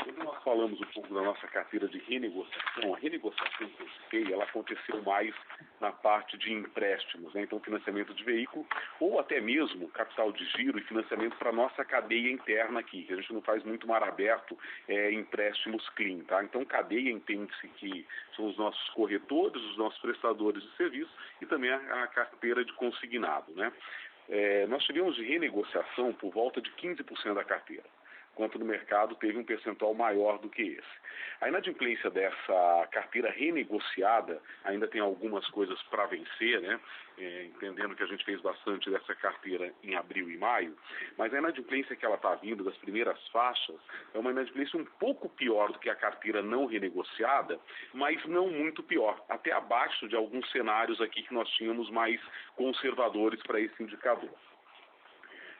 Quando nós falamos um pouco da nossa carteira de renegociação, a renegociação que eu citei, ela aconteceu mais na parte de empréstimos, né? Então financiamento de veículo ou até mesmo capital de giro e financiamento para a nossa cadeia interna aqui, que a gente não faz muito mar aberto, empréstimos clean. Tá? Então cadeia entende-se que são os nossos corretores, os nossos prestadores de serviço e também a carteira de consignado, né? nós tivemos de renegociação por volta de 15% da carteira, enquanto no mercado teve um percentual maior do que esse. A inadimplência dessa carteira renegociada ainda tem algumas coisas para vencer, né? Entendendo que a gente fez bastante dessa carteira em abril e maio, mas a inadimplência que ela está vindo das primeiras faixas é uma inadimplência um pouco pior do que a carteira não renegociada, mas não muito pior, até abaixo de alguns cenários aqui que nós tínhamos mais conservadores para esse indicador.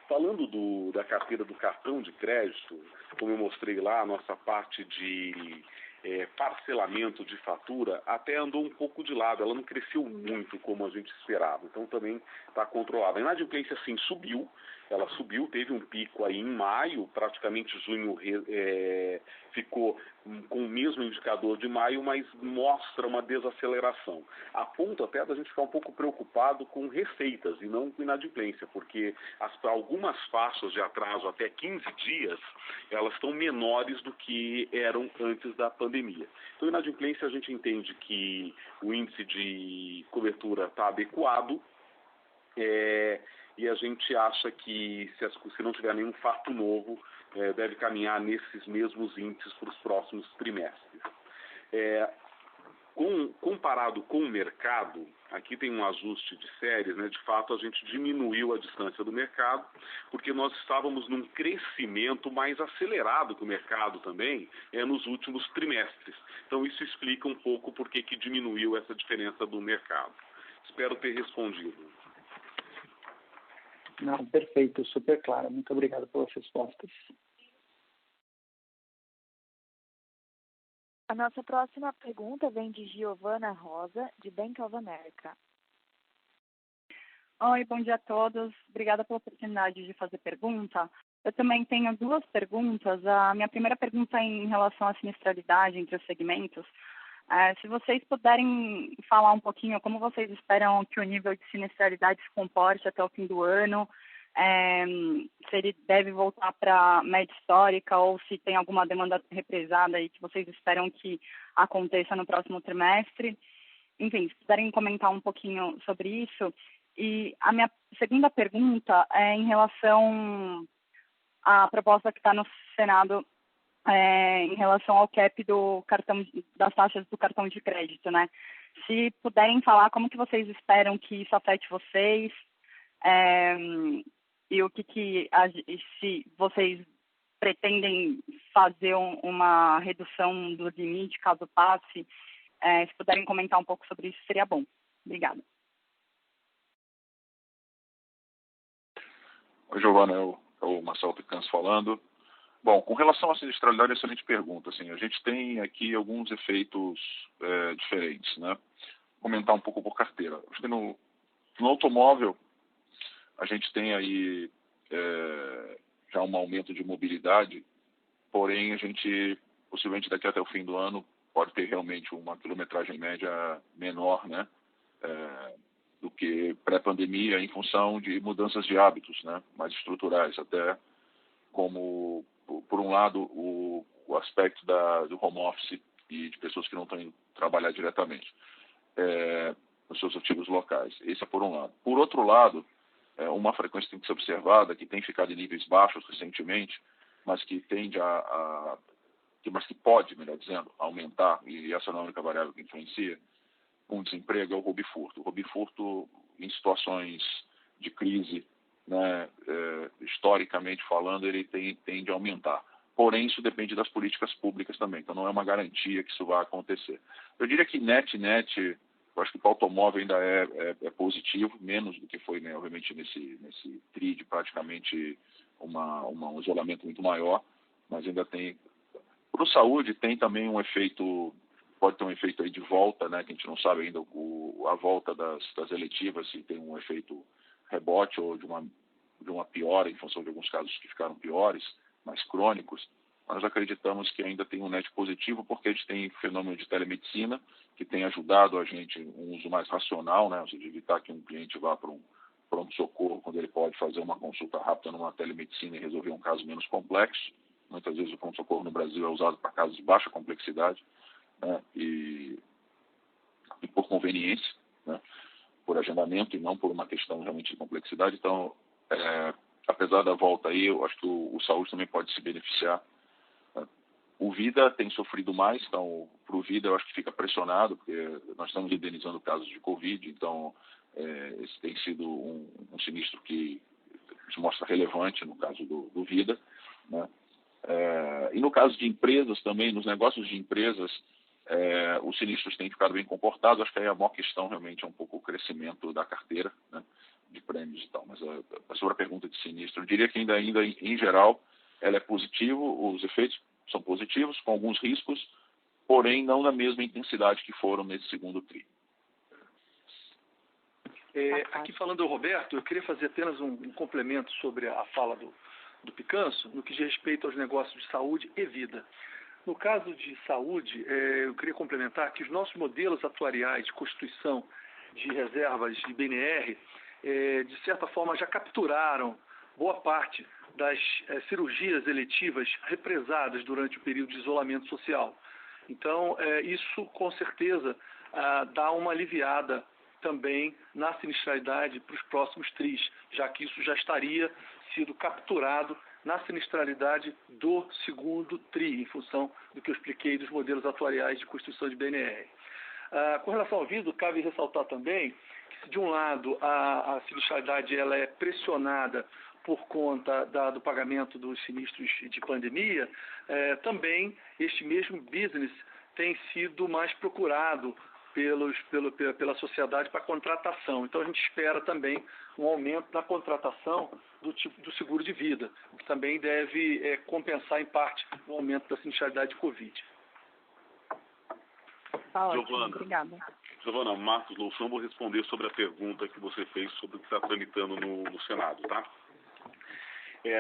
Falando da carteira do cartão de crédito, como eu mostrei lá, a nossa parte de parcelamento de fatura até andou um pouco de lado, ela não cresceu muito como a gente esperava, então também está controlada. A inadimplência sim subiu, ela subiu, teve um pico aí em maio, praticamente junho ficou com o mesmo indicador de maio, mas mostra uma desaceleração. A ponto até da gente ficar um pouco preocupado com receitas e não com inadimplência, porque algumas faixas de atraso até 15 dias, elas estão menores do que eram antes da pandemia. Então, inadimplência, a gente entende que o índice de cobertura está adequado, e a gente acha que, se não tiver nenhum fato novo, deve caminhar nesses mesmos índices para os próximos trimestres. Comparado com o mercado, aqui tem um ajuste de séries, né? De fato a gente diminuiu a distância do mercado, porque nós estávamos num crescimento mais acelerado que o mercado também nos últimos trimestres. Então isso explica um pouco por que diminuiu essa diferença do mercado. Espero ter respondido. Não, perfeito, super claro. Muito obrigado pelas respostas. A nossa próxima pergunta vem de Giovana Rosa, de Bank of America. Oi, bom dia a todos. Obrigada pela oportunidade de fazer pergunta. Eu também tenho duas perguntas. A minha primeira pergunta é em relação à sinistralidade entre os segmentos. Se vocês puderem falar um pouquinho como vocês esperam que o nível de sinistralidade se comporte até o fim do ano, se ele deve voltar para a média histórica ou se tem alguma demanda represada aí que vocês esperam que aconteça no próximo trimestre. Enfim, se puderem comentar um pouquinho sobre isso. E a minha segunda pergunta é em relação à proposta que está no Senado em relação ao cap das taxas do cartão de crédito, né? Se puderem falar como que vocês esperam que isso afete vocês, e o se vocês pretendem fazer uma redução do limite caso passe, se puderem comentar um pouco sobre isso, seria bom. Obrigada. Oi, Giovana, é o Marcelo Picanso falando. Bom, com relação à sinistralidade, excelente pergunta. Assim, a gente tem aqui alguns efeitos diferentes, né? Vou comentar um pouco por carteira. Acho que no automóvel, a gente tem aí já um aumento de mobilidade, porém a gente, possivelmente daqui até o fim do ano, pode ter realmente uma quilometragem média menor, né? Do que pré-pandemia, em função de mudanças de hábitos, né? Mais estruturais, até como, por um lado, o aspecto do home office e de pessoas que não estão indo trabalhar diretamente nos seus ativos locais. Esse é por um lado. Por outro lado, uma frequência tem que ser observada, que tem ficado em níveis baixos recentemente, mas que tende mas que pode, melhor dizendo, aumentar, e essa não é a única variável que influencia, com o desemprego, é o roubo e furto. O roubo e furto, em situações de crise, né, historicamente falando, ele tende a aumentar. Porém, isso depende das políticas públicas também, então não é uma garantia que isso vai acontecer. Eu diria que net, eu acho que para o automóvel ainda é positivo, menos do que foi, né, obviamente, nesse TRI de praticamente um isolamento muito maior, mas ainda tem. Para o saúde, tem também um efeito, pode ter um efeito aí de volta, né, que a gente não sabe ainda a volta das eletivas, se tem um efeito rebote ou de uma piora, em função de alguns casos que ficaram piores, mais crônicos. Nós acreditamos que ainda tem um net positivo, porque a gente tem fenômeno de telemedicina, que tem ajudado a gente um uso mais racional, né? Ou seja, evitar que um cliente vá para um pronto-socorro, quando ele pode fazer uma consulta rápida numa telemedicina e resolver um caso menos complexo. Muitas vezes o pronto-socorro no Brasil é usado para casos de baixa complexidade, né? E por conveniência, né? por agendamento e não por uma questão realmente de complexidade. Então, apesar da volta aí, eu acho que o saúde também pode se beneficiar. O Vida tem sofrido mais, então, para o Vida eu acho que fica pressionado, porque nós estamos indenizando casos de Covid, então, esse tem sido um sinistro que se mostra relevante no caso do Vida, né? E no caso de empresas também, nos negócios de empresas, os sinistros têm ficado bem comportados. Acho que aí a maior questão realmente é um pouco o crescimento da carteira, né, de prêmios e tal. Mas sobre a pergunta de sinistro, eu diria que ainda em geral ela é positivo, os efeitos são positivos, com alguns riscos, porém não na mesma intensidade que foram nesse segundo tri. Aqui falando do Roberto, eu queria fazer apenas um complemento sobre a fala do Picanso, no que diz respeito aos negócios de saúde e vida. No caso de saúde, eu queria complementar que os nossos modelos atuariais de constituição de reservas de BNR, de certa forma, já capturaram boa parte das cirurgias eletivas represadas durante o período de isolamento social. Então, isso, com certeza, dá uma aliviada também na sinistralidade para os próximos tris, já que isso já estaria sido capturado na sinistralidade do segundo TRI, em função do que eu expliquei dos modelos atuariais de constituição de BNR. Com relação ao vidro, cabe ressaltar também que, se de um lado a sinistralidade ela é pressionada por conta do pagamento dos sinistros de pandemia, também este mesmo business tem sido mais procurado pela sociedade para contratação. Então, a gente espera também um aumento na contratação do seguro de vida, o que também deve compensar, em parte, o aumento da sinistralidade de Covid. Tá ótimo, obrigada. Giovana, Marcos Loução, vou responder sobre a pergunta que você fez sobre o que está tramitando no Senado, tá?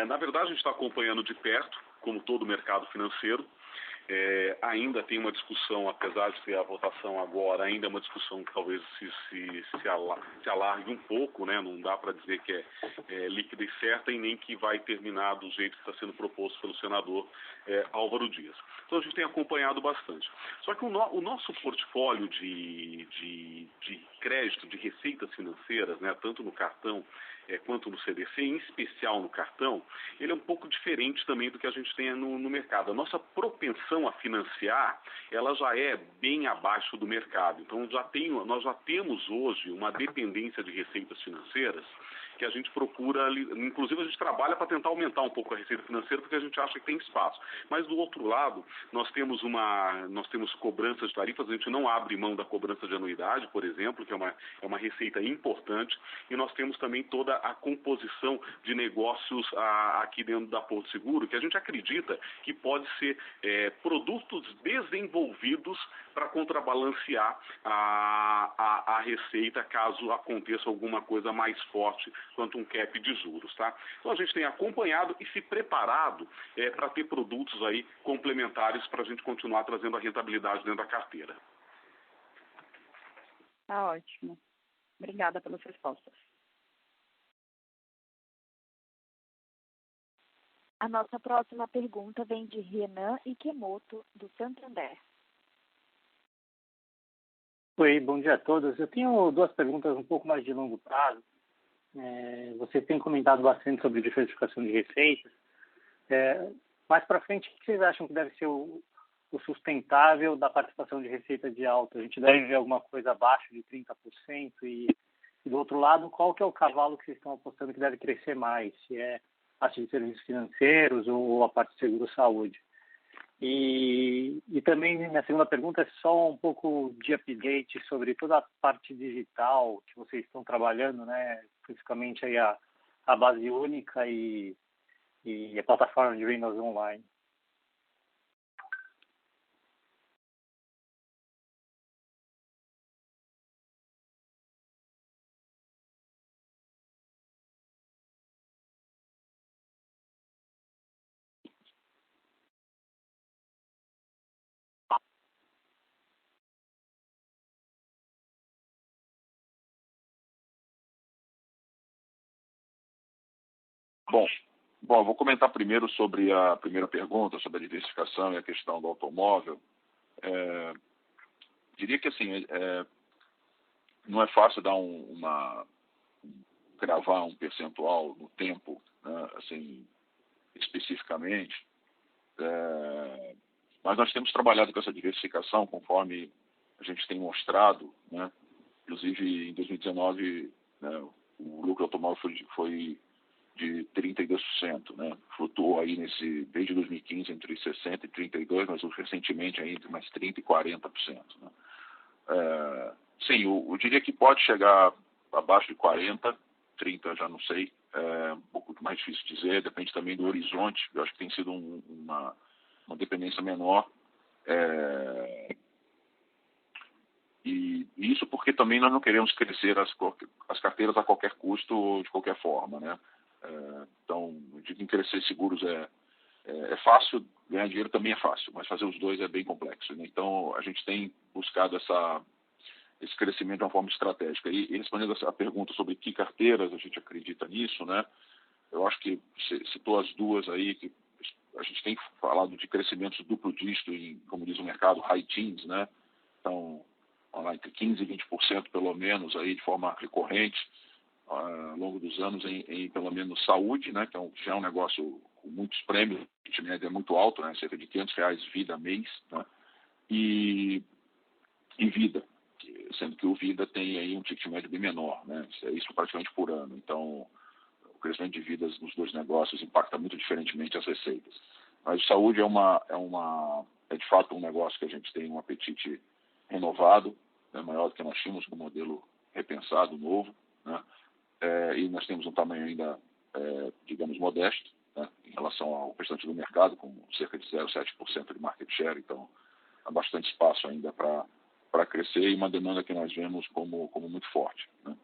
Na verdade, a gente está acompanhando de perto, como todo o mercado financeiro. Ainda tem uma discussão, apesar de ter a votação agora, ainda é uma discussão que talvez se alargue um pouco, né? Não dá para dizer que é líquida e certa e nem que vai terminar do jeito que está sendo proposto pelo senador Álvaro Dias. Então a gente tem acompanhado bastante. Só que o nosso portfólio de crédito, de receitas financeiras, né, tanto no cartão quanto no CDC, em especial no cartão, ele é um pouco diferente também do que a gente tem no mercado. A nossa propensão a financiar, ela já é bem abaixo do mercado. Então, nós já temos hoje uma dependência de receitas financeiras que a gente procura, inclusive a gente trabalha para tentar aumentar um pouco a receita financeira porque a gente acha que tem espaço. Mas do outro lado, nós temos cobranças de tarifas, a gente não abre mão da cobrança de anuidade, por exemplo, que é uma receita importante, e nós temos também toda a composição de negócios aqui dentro da Porto Seguro, que a gente acredita que pode ser produtos desenvolvidos para contrabalancear a receita caso aconteça alguma coisa mais forte quanto um cap de juros, tá? Então a gente tem acompanhado e se preparado para ter produtos aí complementares para a gente continuar trazendo a rentabilidade dentro da carteira. Tá ótimo. Obrigada pelas respostas. A nossa próxima pergunta vem de Renan Ikemoto, do Santander. Oi, bom dia a todos. Eu tenho duas perguntas um pouco mais de longo prazo. Você tem comentado bastante sobre diversificação de receitas. Mais para frente, o que vocês acham que deve ser o sustentável da participação de receita de alta? A gente deve ver alguma coisa abaixo de 30%? E do outro lado, qual que é o cavalo que vocês estão apostando que deve crescer mais? Se é a parte de serviços financeiros ou a parte de seguro-saúde? E também, minha segunda pergunta é só um pouco de update sobre toda a parte digital que vocês estão trabalhando, né? Especificamente aí a base única e a plataforma de vendas online. Bom, eu vou comentar primeiro sobre a primeira pergunta, sobre a diversificação e a questão do automóvel. Diria que, assim, não é fácil dar gravar um percentual no tempo, né, assim, especificamente, mas nós temos trabalhado com essa diversificação conforme a gente tem mostrado, né? Inclusive em 2019, né, o lucro automóvel foi de 32%, né? Flutuou aí desde 2015 entre 60% e 32%, mas recentemente aí entre mais 30% e 40%. Né? Sim, eu diria que pode chegar abaixo de 40%, 30% já não sei, um pouco mais difícil dizer, depende também do horizonte, eu acho que tem sido uma dependência menor. E isso porque também nós não queremos crescer as carteiras a qualquer custo ou de qualquer forma, né? Então, eu digo que crescer seguros é fácil, ganhar dinheiro também é fácil, mas fazer os dois é bem complexo, né? Então, a gente tem buscado esse crescimento de uma forma estratégica. E respondendo a pergunta sobre que carteiras a gente acredita nisso, né? Eu acho que citou as duas aí, que a gente tem falado de crescimentos duplo dígito em, como diz o mercado, high teens, né? Então, entre 15% e 20% pelo menos aí de forma recorrente ao longo dos anos em pelo menos saúde, né? Que já é um negócio com muitos prêmios, o ticket médio é muito alto, né? Cerca de R$500 vida mês, né? E vida, sendo que o vida tem aí um ticket médio bem menor, né? Isso praticamente por ano. Então, o crescimento de vidas nos dois negócios impacta muito diferentemente as receitas. Mas saúde é de fato um negócio que a gente tem um apetite renovado, né, maior do que nós tínhamos com o modelo repensado, novo, né? E nós temos um tamanho ainda, digamos, modesto, né, em relação ao restante do mercado, com cerca de 0,7% de market share, então há bastante espaço ainda para crescer e uma demanda que nós vemos como muito forte, né?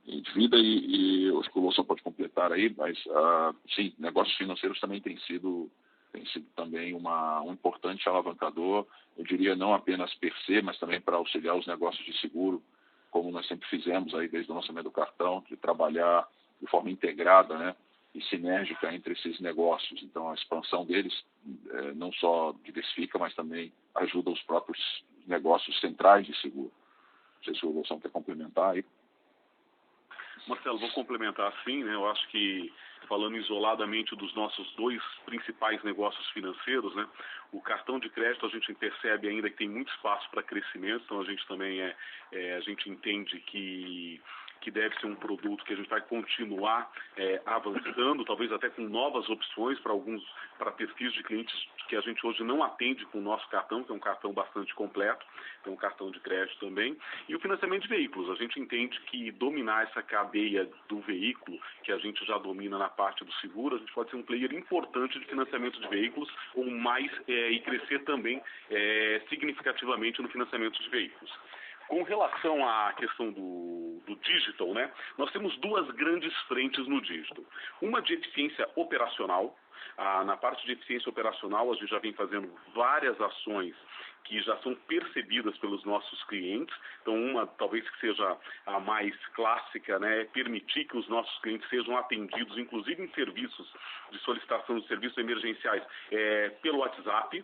E de vida, e acho que o Wilson pode completar aí, mas sim, negócios financeiros também tem sido também um importante alavancador, eu diria não apenas per se, mas também para auxiliar os negócios de seguro, como nós sempre fizemos aí desde o lançamento do cartão, de trabalhar de forma integrada, né, e sinérgica entre esses negócios. Então a expansão deles não só diversifica, mas também ajuda os próprios negócios centrais de seguro. Não sei se o Wilson quer complementar aí. Marcelo, vou complementar sim, né? Eu acho que, falando isoladamente dos nossos dois principais negócios financeiros, né? O cartão de crédito a gente percebe ainda que tem muito espaço para crescimento, então a gente também a gente entende que deve ser um produto que a gente vai continuar avançando, talvez até com novas opções para perfis de clientes que a gente hoje não atende com o nosso cartão, que é um cartão bastante completo, tem um cartão de crédito também, e o financiamento de veículos. A gente entende que dominar essa cadeia do veículo, que a gente já domina na parte do seguro, a gente pode ser um player importante de financiamento de veículos, ou mais, e crescer também significativamente no financiamento de veículos. Com relação à questão do digital, né, nós temos duas grandes frentes no digital. Uma de eficiência operacional. Na parte de eficiência operacional, a gente já vem fazendo várias ações que já são percebidas pelos nossos clientes. Então, uma talvez que seja a mais clássica, né, é permitir que os nossos clientes sejam atendidos, inclusive em serviços de solicitação de serviços emergenciais, pelo WhatsApp.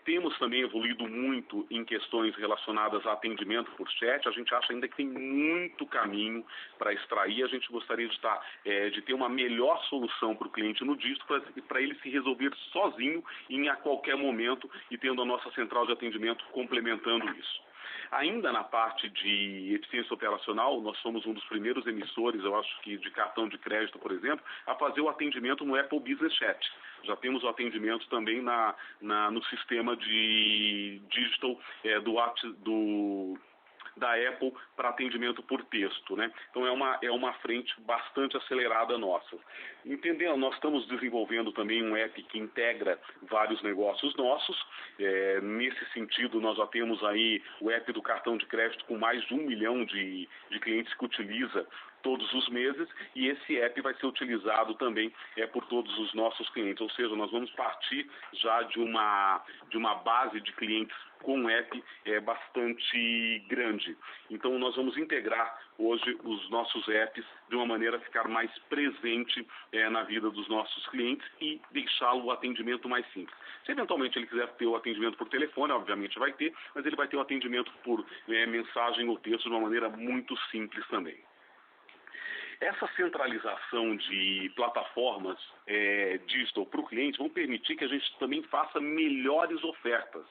Temos também evoluído muito em questões relacionadas a atendimento por chat. A gente acha ainda que tem muito caminho para extrair. A gente gostaria de ter uma melhor solução para o cliente no dígito, para ele se resolver sozinho a qualquer momento, e tendo a nossa central de atendimento complementando isso. Ainda na parte de eficiência operacional, nós somos um dos primeiros emissores, eu acho que de cartão de crédito, por exemplo, a fazer o atendimento no Apple Business Chat. Já temos o atendimento também no sistema de digital da Apple para atendimento por texto, né? Então é uma frente bastante acelerada nossa. Entendendo, nós estamos desenvolvendo também um app que integra vários negócios nossos. Nesse sentido, nós já temos aí o app do cartão de crédito com mais de 1 milhão de clientes que utiliza todos os meses, e esse app vai ser utilizado também por todos os nossos clientes. Ou seja, nós vamos partir já de uma base de clientes com app bastante grande. Então, nós vamos integrar hoje os nossos apps de uma maneira a ficar mais presente na vida dos nossos clientes e deixá-lo o atendimento mais simples. Se eventualmente ele quiser ter o atendimento por telefone, obviamente vai ter, mas ele vai ter o atendimento por mensagem ou texto de uma maneira muito simples também. Essa centralização de plataformas digital para o cliente vão permitir que a gente também faça melhores ofertas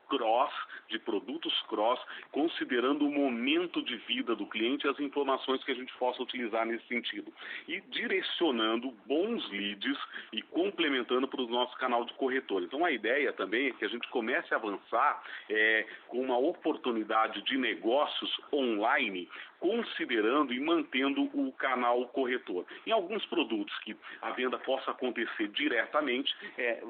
cross, de produtos cross, considerando o momento de vida do cliente e as informações que a gente possa utilizar nesse sentido. E direcionando bons leads e complementando para o nosso canal de corretor. Então a ideia também é que a gente comece a avançar com uma oportunidade de negócios online, considerando e mantendo o canal corretor. Em alguns produtos que a venda possa acontecer diretamente,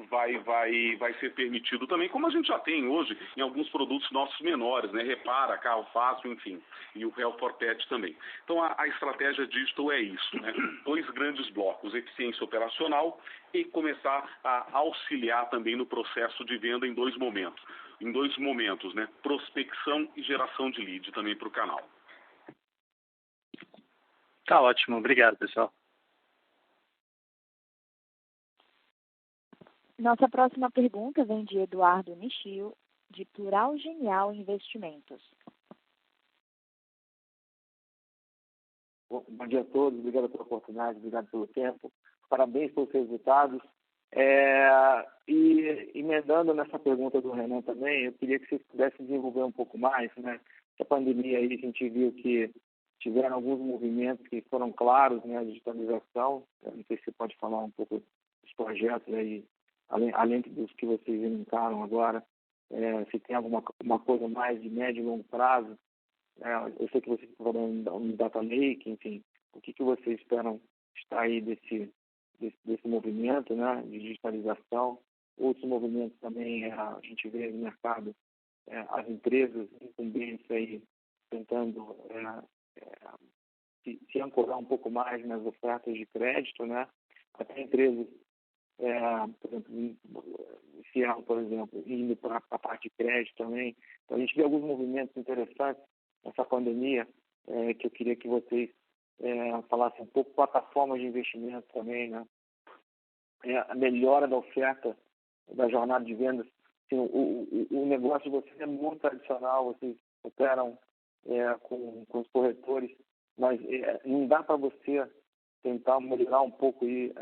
vai ser permitido também, como a gente já tem hoje em alguns produtos nossos menores, né? Repara, Carro Fácil, enfim, e o Help for Pet também. Então a estratégia digital é isso, né? 2 grandes blocos, eficiência operacional e começar a auxiliar também no processo de venda em 2 momentos, né? Prospecção e geração de lead também para o canal. Tá ótimo, obrigado, pessoal. Nossa próxima pergunta vem de Eduardo Nishio, de Plural Genial Investimentos. Bom dia a todos, obrigado pela oportunidade, obrigado pelo tempo, parabéns pelos resultados. E emendando nessa pergunta do Renan também, eu queria que vocês pudessem desenvolver um pouco mais, né? A pandemia aí, a gente viu que tiveram alguns movimentos que foram claros, né? A digitalização, eu não sei se você pode falar um pouco dos projetos aí, além dos que vocês elencaram agora, se tem alguma coisa mais de médio e longo prazo. Eu sei que vocês estão falando um data lake, enfim, o que vocês esperam estar aí desse movimento, né, de digitalização? Outros movimentos também, a gente vê no mercado, as empresas incumbentes aí tentando se ancorar um pouco mais nas ofertas de crédito, né? Até empresas, por exemplo, Cielo, por exemplo, indo para a parte de crédito também. Então, a gente vê alguns movimentos interessantes nessa pandemia, que eu queria que vocês falassem um pouco. Plataformas de investimento também, né? A melhora da oferta da jornada de vendas. Assim, o negócio de vocês é muito tradicional, vocês operam com os corretores, mas não dá para você tentar melhorar um pouco aí,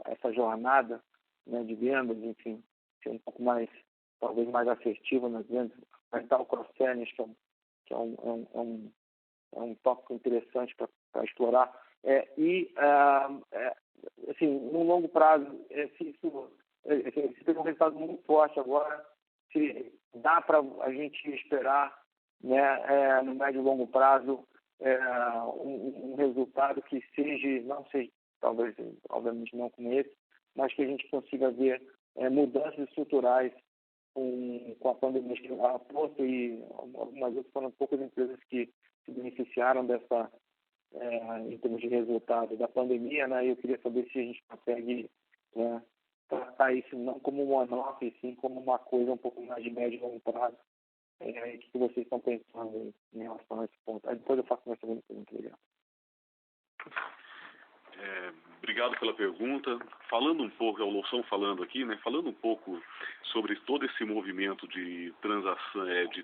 essa jornada, né, de vendas, enfim, ser um pouco mais, talvez mais assertiva nas vendas, aumentar o cross-selling, que é um tópico interessante para explorar. Assim, no longo prazo, se tem um resultado muito forte agora, se dá para a gente esperar, né, no médio e longo prazo, um resultado que não seja, talvez, obviamente não como esse, mas que a gente consiga ver mudanças estruturais com a pandemia. A Porto e algumas outras foram poucas empresas que se beneficiaram dessa, em termos de resultado da pandemia, né? Eu queria saber se a gente consegue tratar isso não como um one-off, e sim como uma coisa um pouco mais de médio e longo prazo. O que vocês estão pensando em relação a esse ponto? Aí depois eu faço uma segunda pergunta. Obrigado. Obrigado pela pergunta. Falando um pouco, é o Loução falando aqui, né? Falando um pouco sobre todo esse movimento de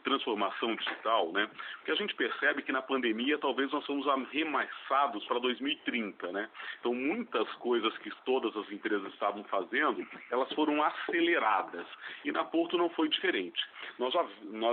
transformação digital, né? Porque a gente percebe que na pandemia talvez nós somos arremessados para 2030, né? Então muitas coisas que todas as empresas estavam fazendo, elas foram aceleradas. E na Porto não foi diferente. Nós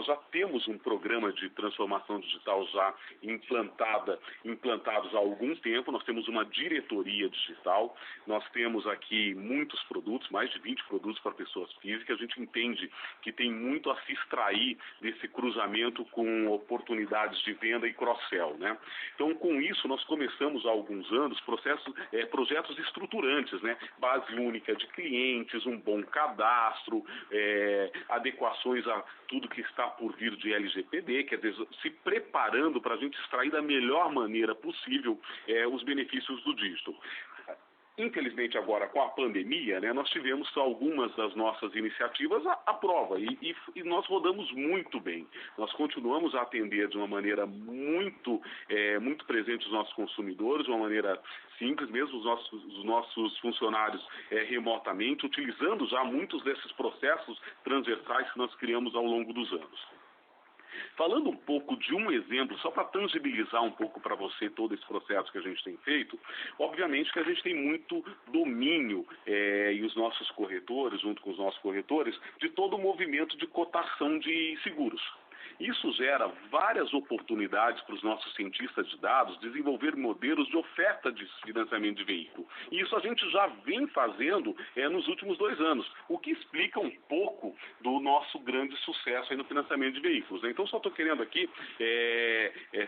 já temos um programa de transformação digital já implantados há algum tempo. Nós temos uma diretoria de digital. Nós temos aqui muitos produtos, mais de 20 produtos para pessoas físicas. A gente entende que tem muito a se extrair desse cruzamento com oportunidades de venda e cross-sell, né? Então, com isso, nós começamos há alguns anos projetos estruturantes, né? Base única de clientes, um bom cadastro, adequações a tudo que está por vir de LGPD, quer dizer, se preparando para a gente extrair da melhor maneira possível os benefícios do digital. Infelizmente, agora, com a pandemia, né, nós tivemos algumas das nossas iniciativas à prova e nós rodamos muito bem. Nós continuamos a atender de uma maneira muito presente os nossos consumidores, de uma maneira simples, mesmo os nossos funcionários remotamente, utilizando já muitos desses processos transversais que nós criamos ao longo dos anos. Falando um pouco de um exemplo, só para tangibilizar um pouco para você todo esse processo que a gente tem feito, obviamente que a gente tem muito domínio, e os nossos corretores, junto com os nossos corretores, de todo o movimento de cotação de seguros. Isso gera várias oportunidades para os nossos cientistas de dados desenvolver modelos de oferta de financiamento de veículo. E isso a gente já vem fazendo nos últimos 2 anos, o que explica um pouco do nosso grande sucesso aí no financiamento de veículos. Então, só estou querendo aqui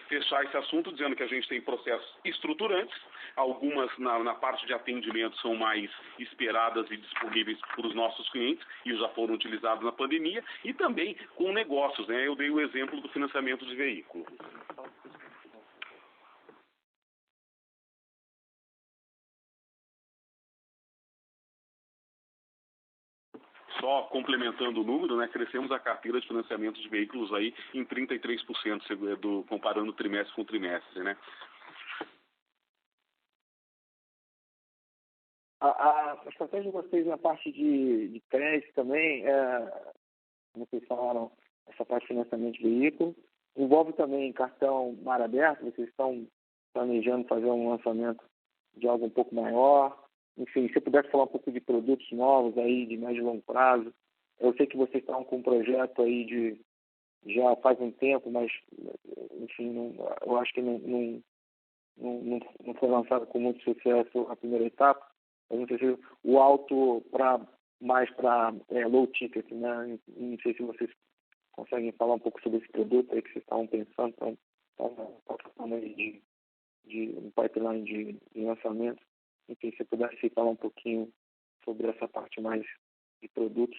fechar esse assunto dizendo que a gente tem processos estruturantes, algumas na parte de atendimento são mais esperadas e disponíveis para os nossos clientes e já foram utilizados na pandemia, e também com negócios, né? Eu dei o exemplo do financiamento de veículo. Só complementando o número, né, crescemos a carteira de financiamento de veículos aí em 33%, comparando trimestre com trimestre, né? A estratégia de vocês na parte de crédito também, como vocês falaram, essa parte de financiamento de veículo, envolve também cartão mar aberto. Vocês estão planejando fazer um lançamento de algo um pouco maior? Enfim, se você pudesse falar um pouco de produtos novos aí, de médio e longo prazo. Eu sei que vocês estão com um projeto aí já faz um tempo, mas, enfim, eu acho que não foi lançado com muito sucesso a primeira etapa. Eu não sei se o alto mais para low ticket, né? Não sei se vocês conseguem falar um pouco sobre esse produto aí que vocês estavam pensando, de um pipeline de lançamento. Enfim, se pudesse falar um pouquinho sobre essa parte mais de produtos.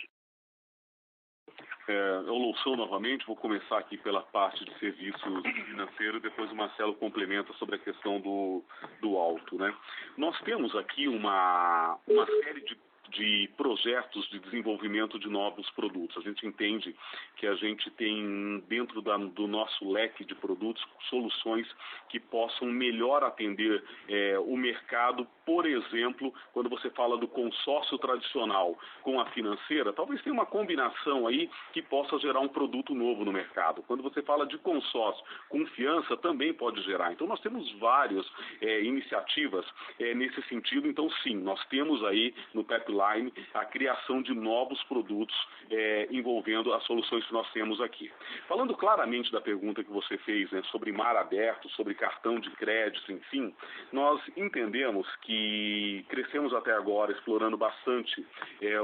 Eu Loução novamente, vou começar aqui pela parte de serviços financeiros, depois o Marcelo complementa sobre a questão do alto, né? Nós temos aqui uma série de projetos de desenvolvimento de novos produtos. A gente entende que a gente tem dentro do nosso leque de produtos soluções que possam melhor atender o mercado. Por exemplo, quando você fala do consórcio tradicional com a financeira, talvez tenha uma combinação aí que possa gerar um produto novo no mercado. Quando você fala de consórcio com fiança, também pode gerar. Então, nós temos várias iniciativas nesse sentido. Então, sim, nós temos aí no pipeline a criação de novos produtos envolvendo as soluções que nós temos aqui. Falando claramente da pergunta que você fez, né, sobre mar aberto, sobre cartão de crédito, enfim, nós entendemos que crescemos até agora explorando bastante,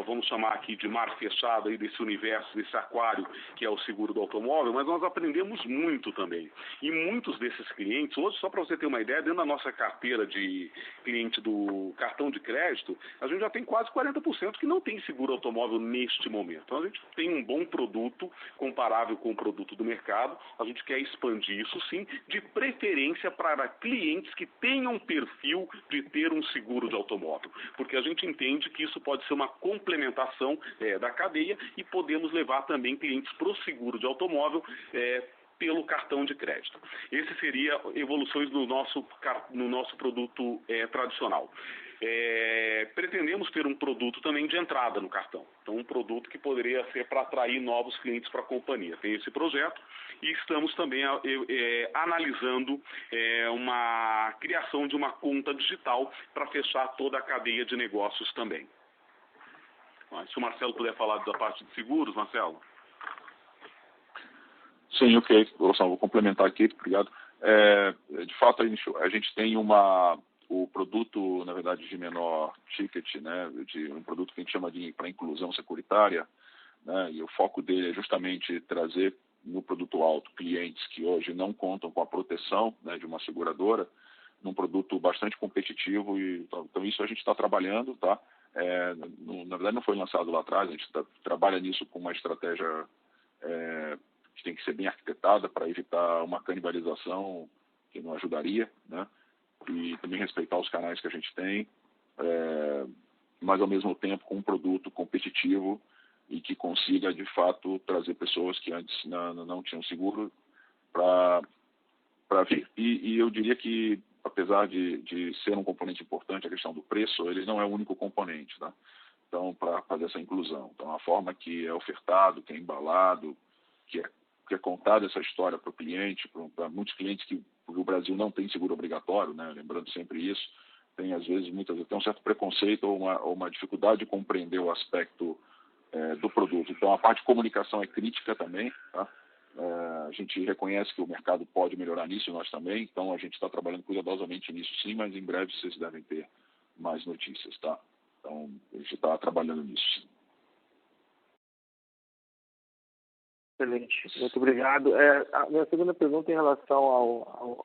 vamos chamar aqui de mar fechado, aí desse universo, desse aquário que é o seguro do automóvel, mas nós aprendemos muito também. E muitos desses clientes, hoje, só para você ter uma ideia, dentro da nossa carteira de cliente do cartão de crédito, a gente já tem quase 40% que não tem seguro automóvel neste momento. Então, a gente tem um bom produto comparável com o produto do mercado. A gente quer expandir isso, sim, de preferência para clientes que tenham perfil de ter um seguro de automóvel, porque a gente entende que isso pode ser uma complementação da cadeia e podemos levar também clientes para o seguro de automóvel pelo cartão de crédito. Esse seria evoluções no nosso produto tradicional. Pretendemos ter um produto também de entrada no cartão. Então, um produto que poderia ser para atrair novos clientes para a companhia. Tem esse projeto e estamos também analisando uma criação de uma conta digital para fechar toda a cadeia de negócios também. Se o Marcelo puder falar da parte de seguros, Marcelo. Sim, ok. Vou complementar aqui, obrigado. De fato, a gente tem uma o produto, na verdade, de menor ticket, né, de um produto que a gente chama de para inclusão securitária, né, e o foco dele é justamente trazer no produto alto clientes que hoje não contam com a proteção, né, de uma seguradora, num produto bastante competitivo. E então isso a gente está trabalhando, tá? Na verdade não foi lançado lá atrás, a gente trabalha nisso com uma estratégia que tem que ser bem arquitetada para evitar uma canibalização que não ajudaria, né? E também respeitar os canais que a gente tem, mas ao mesmo tempo com um produto competitivo e que consiga de fato trazer pessoas que antes não tinham seguro para vir. E eu diria que, apesar de ser um componente importante, a questão do preço, ele não é o único componente, tá? Então, para fazer essa inclusão. Então, a forma que é ofertado, que é embalado, que é contada essa história para o cliente, para muitos clientes que o Brasil não tem seguro obrigatório, né? Lembrando sempre isso, tem às vezes, muitas vezes, tem um certo preconceito ou uma dificuldade de compreender o aspecto do produto. Então, a parte de comunicação é crítica também, tá? A gente reconhece que o mercado pode melhorar nisso, nós também, então a gente está trabalhando cuidadosamente nisso sim, mas em breve vocês devem ter mais notícias, tá? Então, a gente está trabalhando nisso sim. Excelente, muito obrigado. A minha segunda pergunta em relação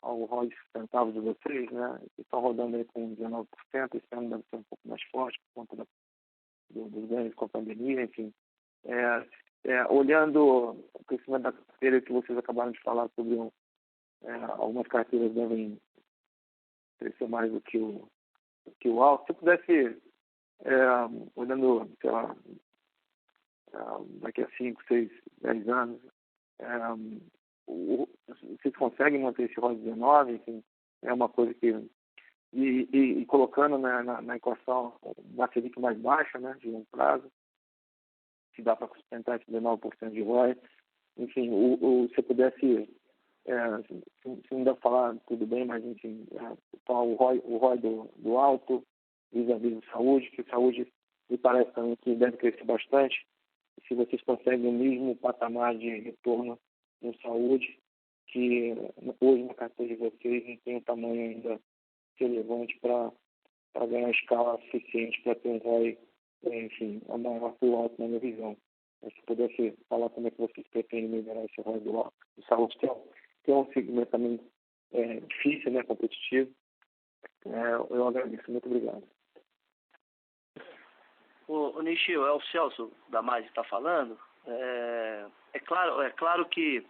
ao ROI sustentável de vocês, né? Vocês estão rodando aí com 19%, esse ano deve ser um pouco mais forte por conta dos ganhos com a pandemia, enfim. Olhando o crescimento da carteira que vocês acabaram de falar sobre algumas carteiras devem crescer mais do que o alto. Se eu pudesse, olhando, sei lá, daqui a 5, 6, 10 anos, vocês conseguem manter esse ROI 19, enfim, é uma coisa que... E colocando na equação uma Selic mais baixa, né, de longo prazo, se dá para sustentar esse 19% de ROI. Enfim, se eu pudesse, se não dá para falar, tudo bem, mas enfim, o ROI do alto, vis-à-vis de saúde, que saúde me parece também que deve crescer bastante. E se vocês conseguem o mesmo patamar de retorno em saúde, que hoje na carteira de vocês não tem o tamanho ainda relevante para ganhar escala suficiente para ter um ROI, enfim, a maior do alto na minha visão. Mas se pudesse falar como é que vocês pretendem melhorar esse ROI do alto, de saúde, que é um segmento também difícil, né, competitivo, eu agradeço. Muito obrigado. O Nishio, é o Celso da Mais que está falando. É claro que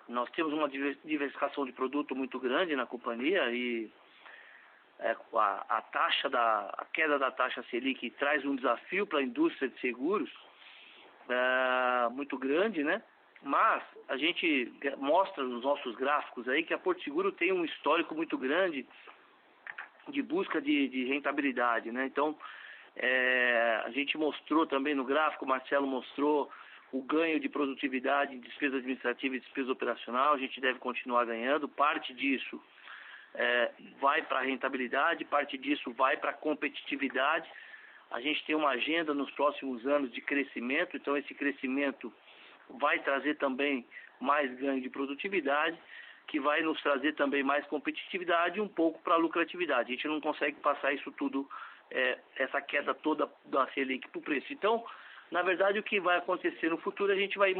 nós temos uma diversificação de produto muito grande na companhia e a queda da taxa Selic traz um desafio para a indústria de seguros muito grande, né? Mas a gente mostra nos nossos gráficos aí que a Porto Seguro tem um histórico muito grande de busca de rentabilidade, né? Então, a gente mostrou também no gráfico, o Marcelo mostrou o ganho de produtividade em despesa administrativa e despesa operacional. A gente deve continuar ganhando. Parte disso vai para a rentabilidade, parte disso vai para a competitividade. A gente tem uma agenda nos próximos anos de crescimento, então esse crescimento vai trazer também mais ganho de produtividade, que vai nos trazer também mais competitividade e um pouco para a lucratividade. A gente não consegue passar isso tudo, essa queda toda da Selic para o preço. Então, na verdade, o que vai acontecer no futuro, a gente vai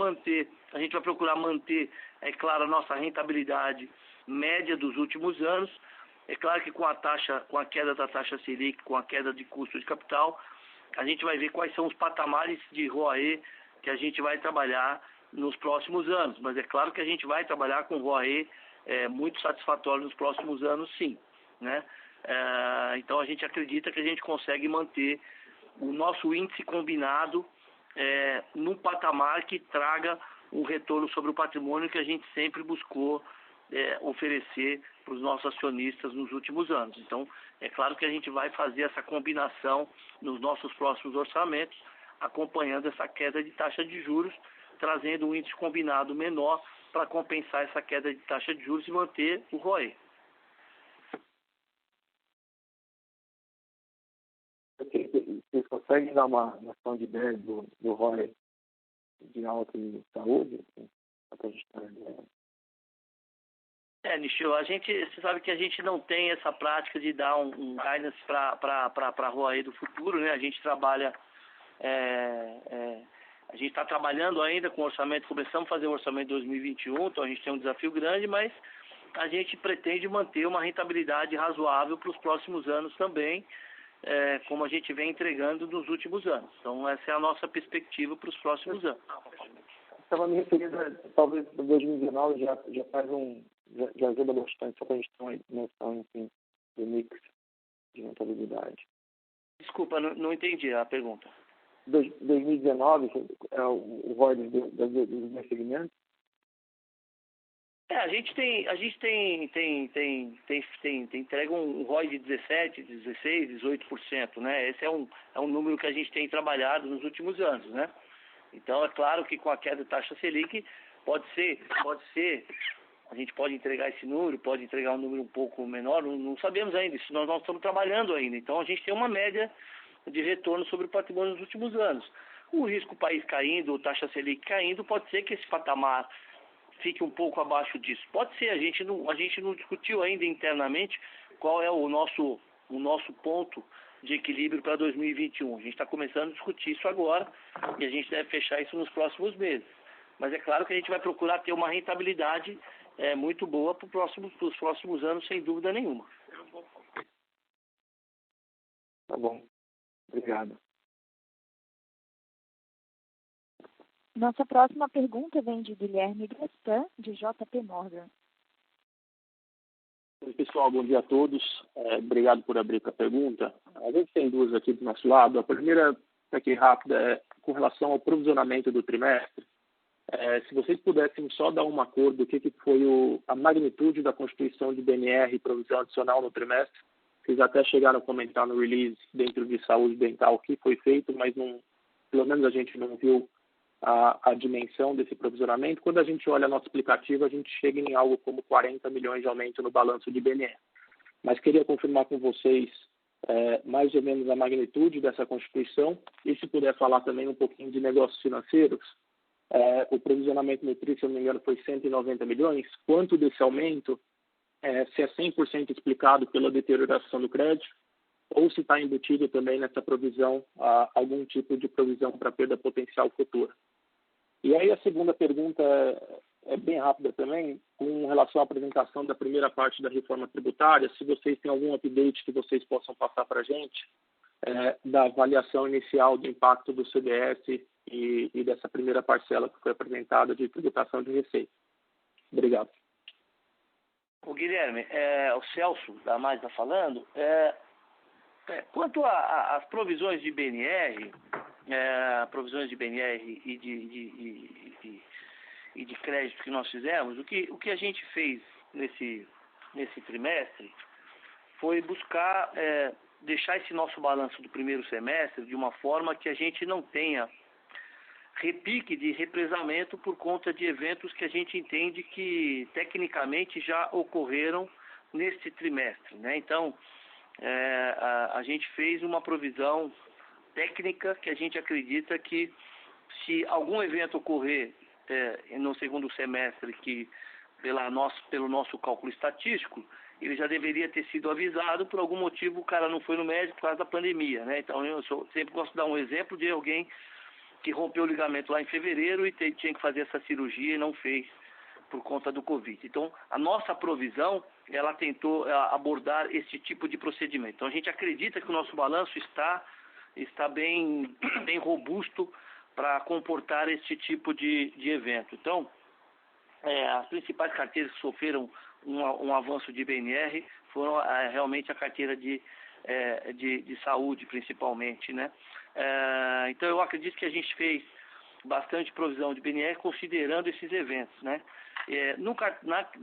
procurar manter, é claro, a nossa rentabilidade média dos últimos anos. É claro que com a queda da taxa Selic, com a queda de custo de capital, a gente vai ver quais são os patamares de ROE que a gente vai trabalhar nos próximos anos. Mas é claro que a gente vai trabalhar com ROE muito satisfatório nos próximos anos, sim, né? Então a gente acredita que a gente consegue manter o nosso índice combinado num patamar que traga um retorno sobre o patrimônio que a gente sempre buscou oferecer para os nossos acionistas nos últimos anos. Então, é claro que a gente vai fazer essa combinação nos nossos próximos orçamentos, acompanhando essa queda de taxa de juros, trazendo um índice combinado menor para compensar essa queda de taxa de juros e manter o ROE. Vocês conseguem dar uma noção de ideia do ROI de alta e saúde? Assim, para a gente Nishio, você sabe que a gente não tem essa prática de dar um guidance para a Huawei do futuro, né? A gente trabalha, a gente está trabalhando ainda com orçamento, começamos a fazer o orçamento de 2021, então a gente tem um desafio grande, mas a gente pretende manter uma rentabilidade razoável para os próximos anos também, como a gente vem entregando nos últimos anos. Então essa é a nossa perspectiva para os próximos anos. Estava me referindo, talvez 2019 já faz já ajuda bastante, só para a gente ter uma noção, enfim, do mix de rentabilidade. Desculpa, não entendi a pergunta. 2019 é o ROI dos meus segmentos? A gente tem entrega um ROI de 17, 16, 18%, né? Esse é um número que a gente tem trabalhado nos últimos anos, né? Então, é claro que com a queda da taxa Selic, pode ser, a gente pode entregar esse número, pode entregar um número um pouco menor, não sabemos ainda, isso nós estamos trabalhando ainda. Então, a gente tem uma média de retorno sobre o patrimônio nos últimos anos. O risco país caindo, taxa Selic caindo, pode ser que esse patamar fique um pouco abaixo disso. Pode ser, a gente não discutiu ainda internamente qual é o nosso ponto de equilíbrio para 2021. A gente está começando a discutir isso agora e a gente deve fechar isso nos próximos meses. Mas é claro que a gente vai procurar ter uma rentabilidade muito boa para os próximos anos, sem dúvida nenhuma. Tá bom. Obrigado. Nossa próxima pergunta vem de Guilherme Gastan, de JP Morgan. Oi, pessoal, bom dia a todos. Obrigado por abrir a pergunta. A gente tem duas aqui do nosso lado. A primeira, aqui rápida, é com relação ao provisionamento do trimestre. Se vocês pudessem só dar uma cor do que foi a magnitude da constituição de BNR e provisão adicional no trimestre. Vocês até chegaram a comentar no release dentro de saúde dental o que foi feito, mas pelo menos a gente não viu a dimensão desse provisionamento. Quando a gente olha nosso aplicativo, a gente chega em algo como 40 milhões de aumento no balanço de BNR. Mas queria confirmar com vocês mais ou menos a magnitude dessa constituição e se puder falar também um pouquinho de negócios financeiros. O provisionamento Nutri, se eu não me engano, foi 190 milhões. Quanto desse aumento, se é 100% explicado pela deterioração do crédito ou se está embutido também nessa provisão algum tipo de provisão para perda potencial futura. E aí a segunda pergunta é bem rápida também, com relação à apresentação da primeira parte da reforma tributária, se vocês têm algum update que vocês possam passar para a gente, da avaliação inicial do impacto do CDS e dessa primeira parcela que foi apresentada de tributação de receita. Obrigado. O Guilherme, o Celso da Mais está falando, quanto às provisões de BNR, e de crédito que nós fizemos, o que a gente fez nesse trimestre foi buscar deixar esse nosso balanço do primeiro semestre de uma forma que a gente não tenha repique de represamento por conta de eventos que a gente entende que tecnicamente já ocorreram nesse trimestre, né? Então, a gente fez uma provisão técnica que a gente acredita que se algum evento ocorrer no segundo semestre que pelo nosso cálculo estatístico, ele já deveria ter sido avisado, por algum motivo o cara não foi no médico por causa da pandemia, né? Então eu sempre gosto de dar um exemplo de alguém que rompeu o ligamento lá em fevereiro e tinha que fazer essa cirurgia e não fez por conta do Covid. Então a nossa provisão, ela tentou abordar esse tipo de procedimento. Então a gente acredita que o nosso balanço está bem robusto para comportar esse tipo de evento. Então, as principais carteiras que sofreram um avanço de BNR foram realmente a carteira de saúde, principalmente, né? Então, eu acredito que a gente fez bastante provisão de BNR considerando esses eventos, né?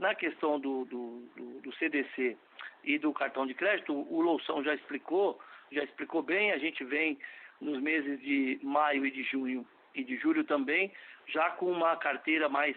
Na questão do CDC e do cartão de crédito, o Loução já explicou bem. A gente vem nos meses de maio e de junho e de julho também, já com uma carteira mais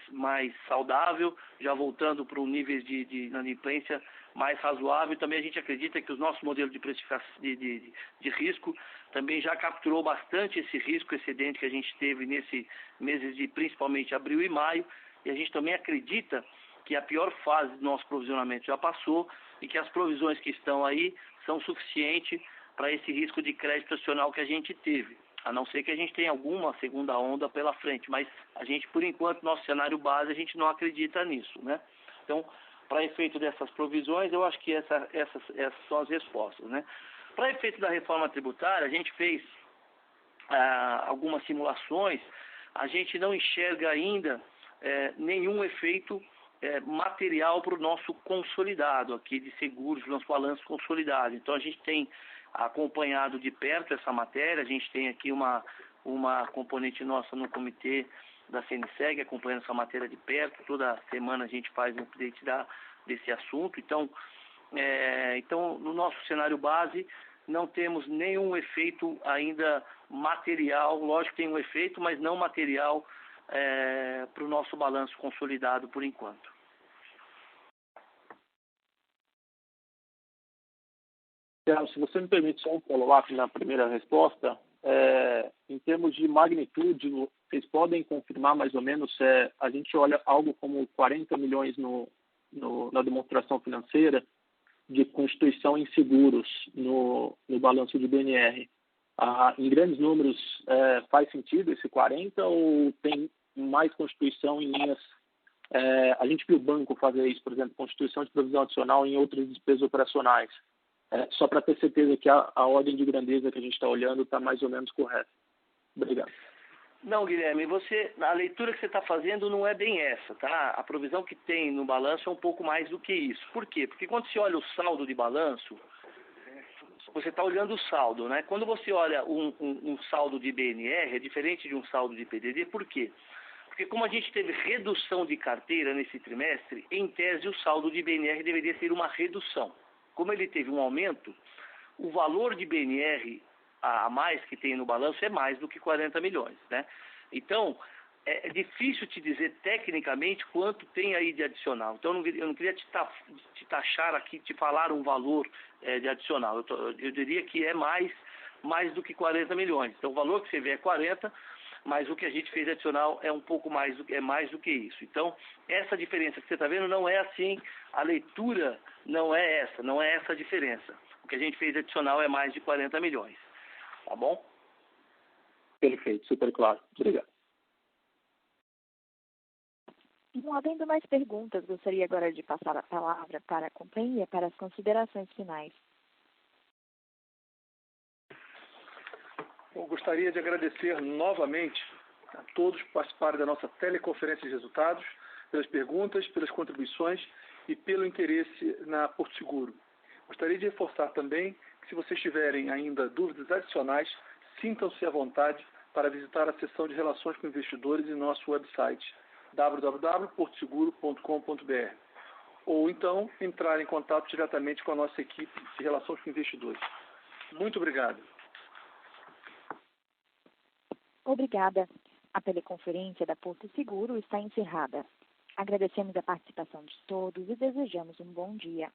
saudável, já voltando para um nível de inadimplência mais razoável. Também a gente acredita que os nossos modelos de precificação de risco também já capturou bastante esse risco excedente que a gente teve nesses meses de principalmente abril e maio. E a gente também acredita que a pior fase do nosso provisionamento já passou e que as provisões que estão aí são suficientes para esse risco de crédito adicional que a gente teve. A não ser que a gente tenha alguma segunda onda pela frente, mas a gente, por enquanto, nosso cenário base, a gente não acredita nisso, né? Então, para efeito dessas provisões, eu acho que essas são as respostas, né? Para efeito da reforma tributária, a gente fez algumas simulações, a gente não enxerga ainda nenhum efeito material para o nosso consolidado aqui de seguros, nosso balanço consolidado. Então, a gente tem acompanhado de perto essa matéria, a gente tem aqui uma componente nossa no comitê da CNSEG acompanhando essa matéria de perto, toda semana a gente faz um update desse assunto. Então, no nosso cenário base, não temos nenhum efeito ainda material, lógico que tem um efeito, mas não material para o nosso balanço consolidado por enquanto. Se você me permite só um follow-up na primeira resposta, em termos de magnitude, vocês podem confirmar mais ou menos se a gente olha algo como 40 milhões na demonstração financeira de constituição em seguros no balanço de BNR. Em grandes números, faz sentido esse 40 ou tem mais constituição em linhas? A gente viu o banco fazer isso, por exemplo, constituição de provisão adicional em outras despesas operacionais. Só para ter certeza que a ordem de grandeza que a gente está olhando está mais ou menos correta. Obrigado. Não, Guilherme, a leitura que você está fazendo não é bem essa, tá? A provisão que tem no balanço é um pouco mais do que isso. Por quê? Porque quando você olha o saldo de balanço, você está olhando o saldo, né? Quando você olha um saldo de BNR, é diferente de um saldo de PDD, por quê? Porque como a gente teve redução de carteira nesse trimestre, em tese o saldo de BNR deveria ser uma redução. Como ele teve um aumento, o valor de BNR a mais que tem no balanço é mais do que 40 milhões, né? Então, é difícil te dizer tecnicamente quanto tem aí de adicional. Então, eu não queria te taxar aqui, te falar um valor de adicional. Eu diria que é mais do que 40 milhões. Então, o valor que você vê é 40, mas o que a gente fez adicional é um pouco mais do que isso. Então, essa diferença que você está vendo não é assim, a leitura não é essa a diferença. O que a gente fez adicional é mais de 40 milhões. Tá bom? Perfeito, super claro. Obrigado. Não havendo mais perguntas, gostaria agora de passar a palavra para a companhia para as considerações finais. Eu gostaria de agradecer novamente a todos que participaram da nossa teleconferência de resultados, pelas perguntas, pelas contribuições e pelo interesse na Porto Seguro. Gostaria de reforçar também que, se vocês tiverem ainda dúvidas adicionais, sintam-se à vontade para visitar a seção de Relações com Investidores em nosso website www.portoseguro.com.br ou então entrar em contato diretamente com a nossa equipe de Relações com Investidores. Muito obrigado. Obrigada. A teleconferência da Porto Seguro está encerrada. Agradecemos a participação de todos e desejamos um bom dia.